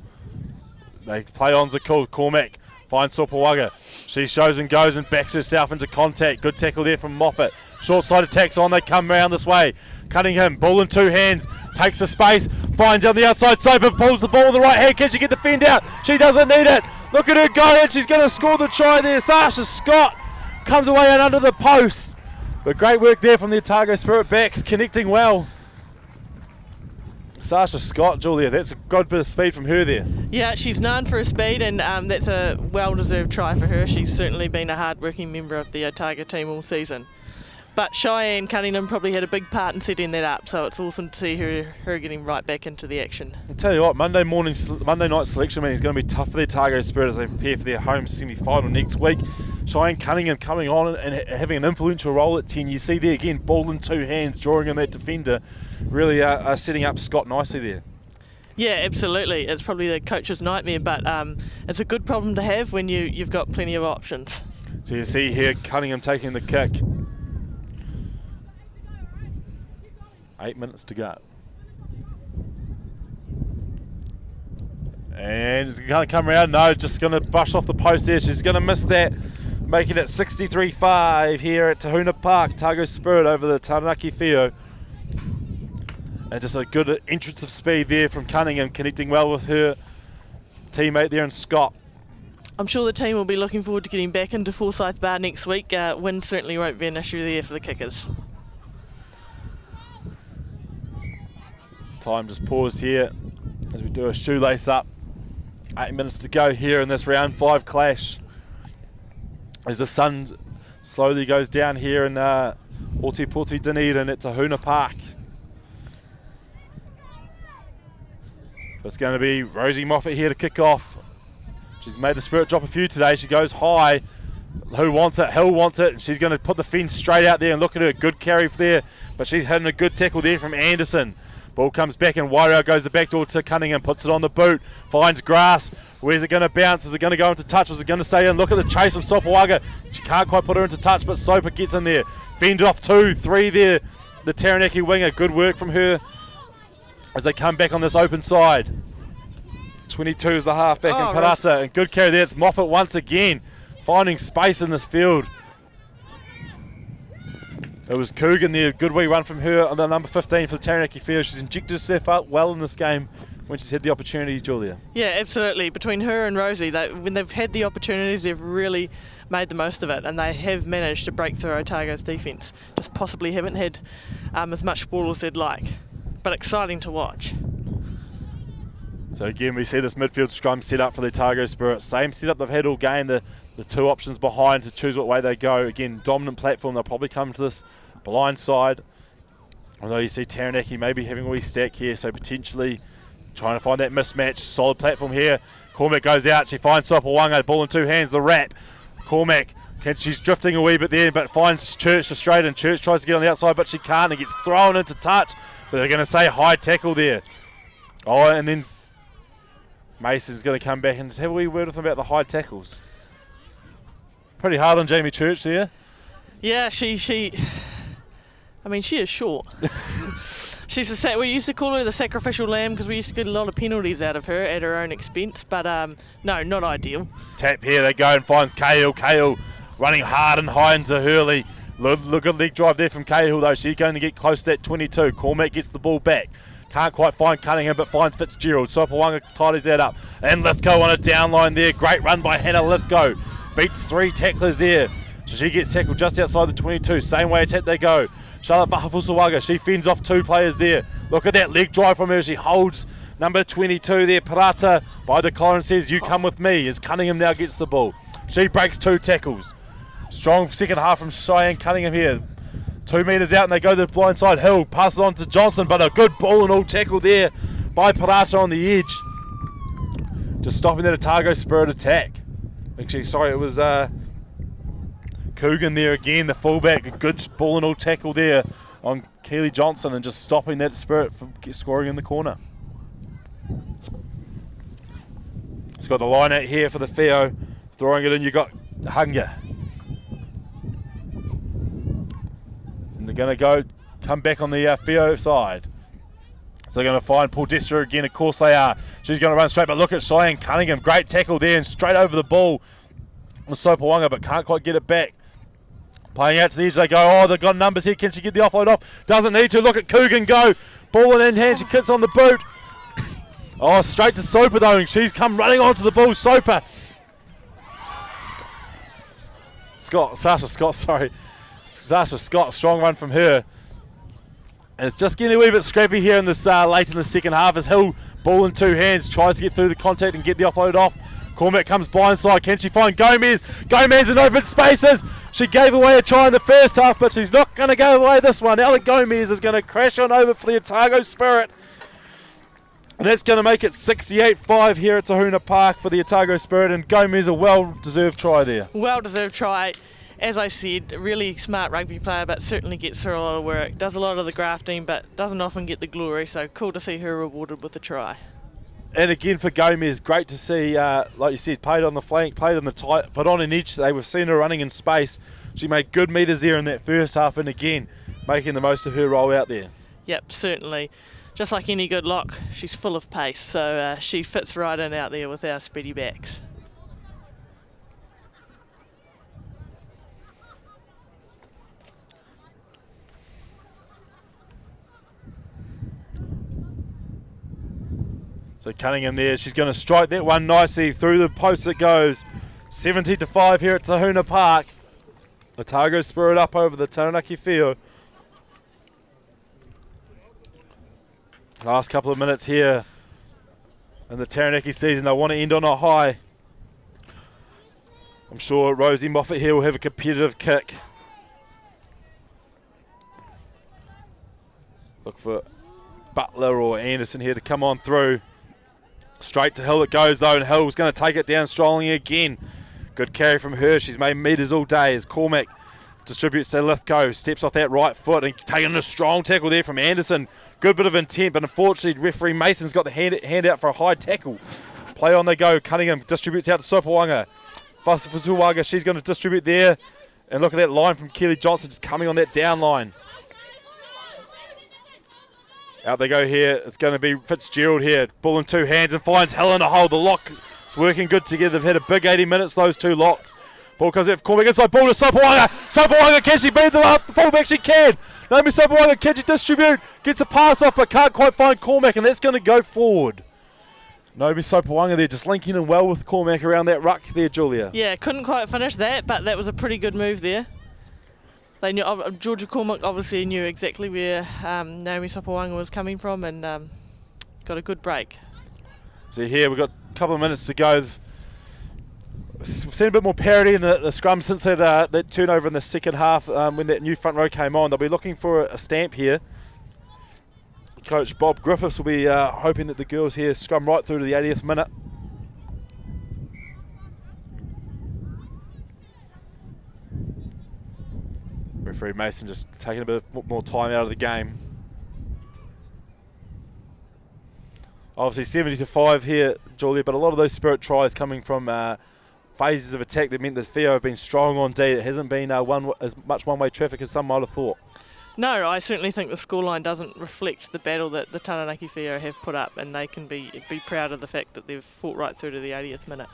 A: They play on the call. Cormac finds Sopawaga. She shows and goes and backs herself into contact. Good tackle there from Moffat. Short side attacks on, they come round this way. Cunningham, ball in 2 hands, takes the space, finds on the outside, Soper pulls the ball in the right hand. Can she get the fend out? She doesn't need it. Look at her go, and she's going to score the try there. Sasha Scott comes away and under the post. But great work there from the Otago Spirit backs, connecting well. Sasha Scott, Julia, that's a good bit of speed from her there.
B: Yeah, she's known for her speed, and that's a well-deserved try for her. She's certainly been a hard-working member of the Otago team all season. But Cheyenne Cunningham probably had a big part in setting that up, so it's awesome to see her getting right back into the action.
A: I'll tell you what, Monday night selection meeting is going to be tough for the Otago Spirit as they prepare for their home semi-final next week. Cheyenne Cunningham coming on and having an influential role at 10. You see there again, ball in 2 hands, drawing on that defender. Really setting up Scott nicely there.
B: Yeah, absolutely. It's probably the coach's nightmare, but it's a good problem to have when you've got plenty of options.
A: So you see here Cunningham taking the kick. 8 minutes to go. And it's going to come around. No, just going to brush off the post there. She's going to miss that. Making it 63-5 here at Tahuna Park. Otago Spirit over the Taranaki Fio. And just a good entrance of speed there from Cunningham, connecting well with her teammate there in Scott.
B: I'm sure the team will be looking forward to getting back into Forsyth Bar next week. Wind certainly won't be an issue there for the Kickers.
A: Time just pause here as we do a shoelace up. 8 minutes to go here in this round 5 clash. As the sun slowly goes down here in Ōtepoti Dunedin at Tahuna Park. It's going to be Rosie Moffat here to kick off. She's made the Spirit drop a few today. She goes high. Who wants it? Hill wants it. And she's going to put the fence straight out there and look at her. Good carry there. But she's hitting a good tackle there from Anderson. Ball comes back and Wairau goes the back door to Cunningham. Puts it on the boot. Finds grass. Where's it going to bounce? Is it going to go into touch? Is it going to stay in? Look at the chase from Sopawaga. She can't quite put her into touch, but Sopa gets in there. Fended off 2, 3 there. The Taranaki winger. Good work from her as they come back on this open side. 22 is the halfback in Parata. And good carry there. It's Moffat once again, finding space in this field. It was Coogan there. Good wee run from her on the number 15 for the Taranaki field. She's injected herself up well in this game when she's had the opportunity, Julia.
B: Yeah, absolutely. Between her and Rosie, when they've had the opportunities, they've really made the most of it, and they have managed to break through Otago's defence. Just possibly haven't had as much ball as they'd like, but exciting to watch.
A: So again, we see this midfield scrum set up for the Otago Spirit. Same setup they've had all game. The 2 options behind to choose what way they go. Again, dominant platform. They'll probably come to this blind side. Although you see Taranaki maybe having a wee stack here, so potentially trying to find that mismatch. Solid platform here. Cormac goes out. She finds Sopawanga. Ball in 2 hands. The wrap. Cormac, she's drifting a wee bit there, but finds Church to straighten. Church tries to get on the outside, but she can't. And gets thrown into touch. But they're going to say high tackle there. Oh, and then Mason's going to come back and just have a wee word with him about the high tackles. Pretty hard on Jamie Church there.
B: Yeah, she is short. We used to call her the sacrificial lamb because we used to get a lot of penalties out of her at her own expense, but no, not ideal.
A: Tap here, they go and finds Cahill. Cahill running hard and high into Hurley. Look at leg drive there from Cahill though. She's going to get close to that 22. Cormac gets the ball back. Can't quite find Cunningham, but finds Fitzgerald. Sopawanga tidies that up. And Lithgow on a down line there. Great run by Hannah Lithgow. Beats 3 tacklers there. So she gets tackled just outside the 22. Same way attack they go. Charlotte Bahafusawaga, she fends off 2 players there. Look at that leg drive from her. She holds number 22 there. Parata by the collar and says, you come with me, as Cunningham now gets the ball. She breaks 2 tackles. Strong second half from Cheyenne Cunningham here. 2 metres out and they go to the blind side. Hill passes on to Johnson, but a good ball and all tackle there by Parata on the edge. Just stopping that Otago Spirit attack. Actually, sorry, it was Coogan there again, the fullback. A good ball and all tackle there on Keely Johnson and just stopping that Spirit from scoring in the corner. It's got the line out here for the Feo. Throwing it in, you got Hunger. And they're going to come back on the Feo side. So they're going to find Paul Dester again. Of course they are. She's going to run straight, but look at Cheyenne Cunningham. Great tackle there and straight over the ball with Sopawanga, but can't quite get it back. Playing out to the edge they go. Oh, they've got numbers here. Can she get the offload off? Doesn't need to. Look at Coogan go. Ball in hand. She kicks on the boot. Oh, straight to Sopa though. And she's come running onto the ball. Sopa. Sasha Scott, strong run from her. And it's just getting a wee bit scrappy here in this late in the second half as Hill, ball in 2 hands, tries to get through the contact and get the offload off. Cormac comes blindside. Can she find Gomez? Gomez in open spaces. She gave away a try in the first half, but she's not going to go away this one. Alec Gomez is going to crash on over for the Otago Spirit. And that's going to make it 68-5 here at Tahuna Park for the Otago Spirit. And Gomez, a well-deserved try there.
B: Well-deserved try. As I said, really smart rugby player, but certainly gets through a lot of work. Does a lot of the grafting, but doesn't often get the glory. So cool to see her rewarded with a try.
A: And again for Gomez, great to see, like you said, played on the flank, played on the tight, but on an edge. We've seen her running in space. She made good metres there in that first half, and again, making the most of her role out there.
B: Yep, certainly. Just like any good lock, she's full of pace, so she fits right in out there with our speedy backs.
A: So Cunningham there, she's going to strike that one nicely. Through the post it goes. 70-5 here at Tahuna Park. Otago Spirit up over the Taranaki field. Last couple of minutes here in the Taranaki season. They want to end on a high. I'm sure Rosie Moffat here will have a competitive kick. Look for Butler or Anderson here to come on through. Straight to Hill it goes though, and Hill's going to take it down strongly again. Good carry from her. She's made metres all day as Cormac distributes to Lithgow. Steps off that right foot and taking a strong tackle there from Anderson. Good bit of intent, but unfortunately referee Mason's got the hand out for a high tackle. Play on they go. Cunningham distributes out to Sopawanga. Fasuwaga, she's going to distribute there. And look at that line from Kelly Johnson just coming on that down line. Out they go here. It's going to be Fitzgerald here. Ball in two hands and finds Hill in a hole. The lock is working good together. They've had a big 80 minutes, those two locks. Ball comes out for Cormac inside. Ball to Sopawanga. Sopawanga, can she beat them up? The fullback she can. Naomi Sopawanga, can she distribute? Gets a pass off but can't quite find Cormac, and that's going to go forward. Naomi Sopawanga there just linking in well with Cormac around that ruck there, Julia.
B: Yeah, couldn't quite finish that, but that was a pretty good move there. They knew, Georgia Cormac obviously knew exactly where Naomi Sopawanga was coming from, and got a good break.
A: So here we've got a couple of minutes to go. We've seen a bit more parity in the scrum since that turnover in the second half when that new front row came on. They'll be looking for a stamp here. Coach Bob Griffiths will be hoping that the girls here scrum right through to the 80th minute. Referee Mason just taking a bit more time out of the game. Obviously 70-5 here, Julia, but a lot of those Spirit tries coming from phases of attack that meant that Theo have been strong on D. It hasn't been as much one-way traffic as some might have thought.
B: No, I certainly think the scoreline doesn't reflect the battle that the Taranaki Whio have put up, and they can be proud of the fact that they've fought right through to the 80th minute.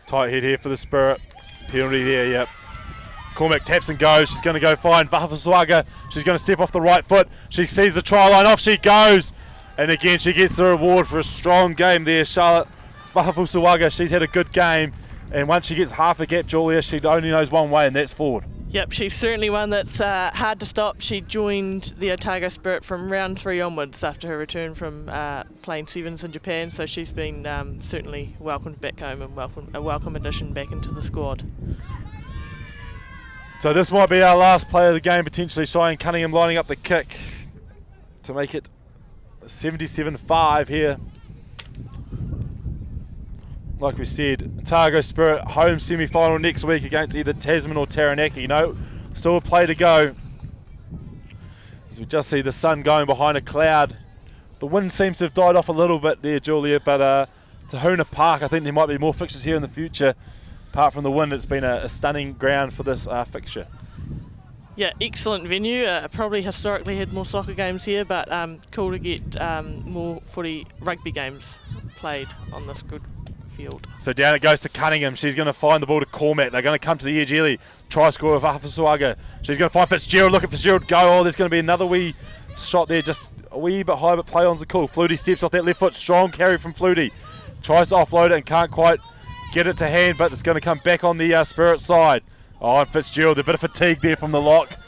A: Tight head here for the Spirit. Penalty there, yep. Cormac taps and goes. She's going to go find Vahafaswaga. She's going to step off the right foot. She sees the try line. Off she goes. And again, she gets the reward for a strong game there, Charlotte Vahafaswaga. She's had a good game. And once she gets half a gap, Julia, she only knows one way, and that's forward.
B: Yep, she's certainly one that's hard to stop. She joined the Otago Spirit from round 3 onwards after her return from playing sevens in Japan, so she's been certainly welcomed back home and a welcome addition back into the squad.
A: So this might be our last play of the game, potentially. Cheyenne Cunningham lining up the kick to make it 77-5 here. Like we said, Otago Spirit home semi-final next week against either Tasman or Taranaki. Still a play to go. As we just see the sun going behind a cloud. The wind seems to have died off a little bit there, Julia, but Tahuna Park, I think there might be more fixtures here in the future. Apart from the wind, it's been a stunning ground for this fixture.
B: Yeah, excellent venue. Probably historically had more soccer games here, but cool to get more rugby games played on this good field.
A: So down it goes to Cunningham. She's going to find the ball to Cormac. They're going to come to the edge early. Try score of Afaswaga. She's going to find Fitzgerald. Look at Fitzgerald go. Oh, there's going to be another wee shot there. Just a wee bit high, but play on's cool. Flutie steps off that left foot. Strong carry from Flutie. Tries to offload it and can't quite get it to hand, but it's going to come back on the Spirit side. Oh, and Fitzgerald, a bit of fatigue there from the lock.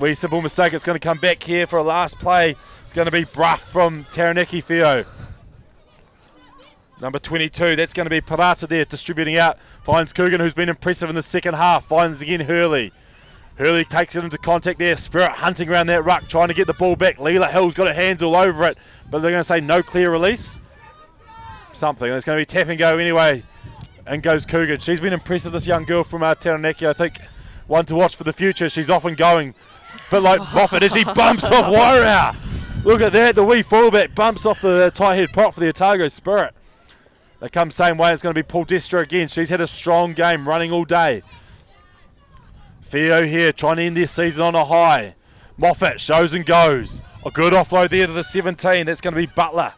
A: Wee simple mistake. It's going to come back here for a last play. It's going to be Bruff from Taranaki Whio. Number 22, that's going to be Parata there, distributing out. Finds Coogan, who's been impressive in the second half. Finds again Hurley. Hurley takes it into contact there. Spirit hunting around that ruck, trying to get the ball back. Leela Hill's got her hands all over it, but they're going to say no clear release. Something. It's going to be tap and go anyway. And goes Coogan. She's been impressive, this young girl from Taranaki. I think one to watch for the future. She's often going. But like Moffat as he bumps off Wairau. Look at that. The wee fullback bumps off the tight head prop for the Otago Spirit. They come same way. It's going to be Paul Destra again. She's had a strong game, running all day. Theo here trying to end this season on a high. Moffat shows and goes. A good offload there to the 17. That's going to be Butler.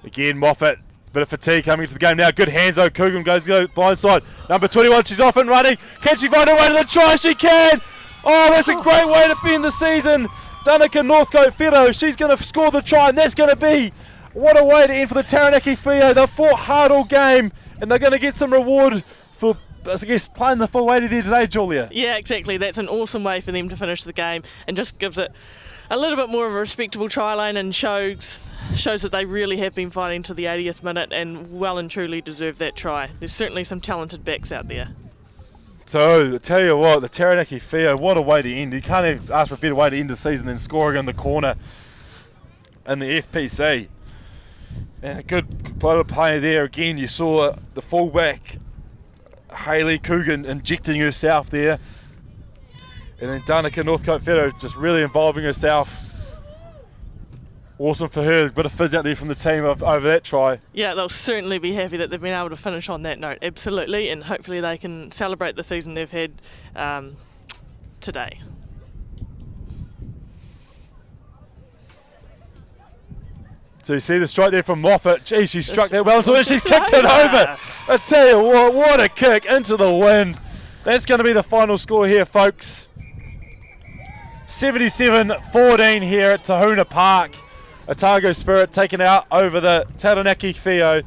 A: Again, Moffat, bit of fatigue coming into the game now. Good hands though. Coogan goes blind side. Number 21, she's off and running. Can she find her way to the try? She can! Oh, that's a great way to end the season. Dunedin Northcote Whio, she's going to score the try, and that's going to be, what a way to end for the Taranaki Whio. They've fought hard all game, and they're going to get some reward for, I guess, playing the full way to there today, Julia.
B: Yeah, exactly. That's an awesome way for them to finish the game, and just gives it a little bit more of a respectable try line and shows that they really have been fighting to the 80th minute and well and truly deserve that try. There's certainly some talented backs out there.
A: So, I tell you what, the Taranaki Fio, what a way to end. You can't even ask for a better way to end the season than scoring in the corner in the FPC. And a good play there again. You saw the fullback, Hayley Coogan, injecting herself there. And then Danica Northcote Whetau just really involving herself. Awesome for her, a bit of fizz out there from the team over that try.
B: Yeah, they'll certainly be happy that they've been able to finish on that note, absolutely, and hopefully they can celebrate the season they've had today.
A: So you see the strike there from Moffat. Gee, she struck that well until she's kicked it over. I tell you what a kick into the wind. That's going to be the final score here, folks. 77-14 here at Tahuna Park. Otago Spirit taken out over the Taranaki Fio.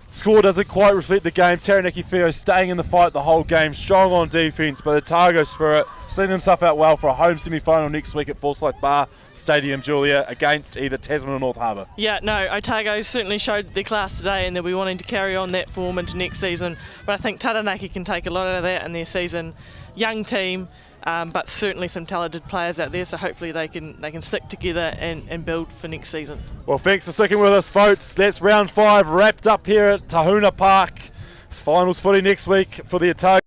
A: Score doesn't quite reflect the game. Taranaki Fio staying in the fight the whole game, strong on defence, but Otago Spirit setting themselves out well for a home semi-final next week at Forsyth Bar Stadium, Julia, against either Tasman or North Harbour.
B: Yeah, no, Otago certainly showed their class today and they'll be wanting to carry on that form into next season, but I think Taranaki can take a lot out of that in their season. Young team, but certainly some talented players out there, so hopefully they can stick together and build for next season.
A: Well, thanks for sticking with us, folks. That's round 5 wrapped up here at Tahuna Park. It's finals footy next week for the Otago.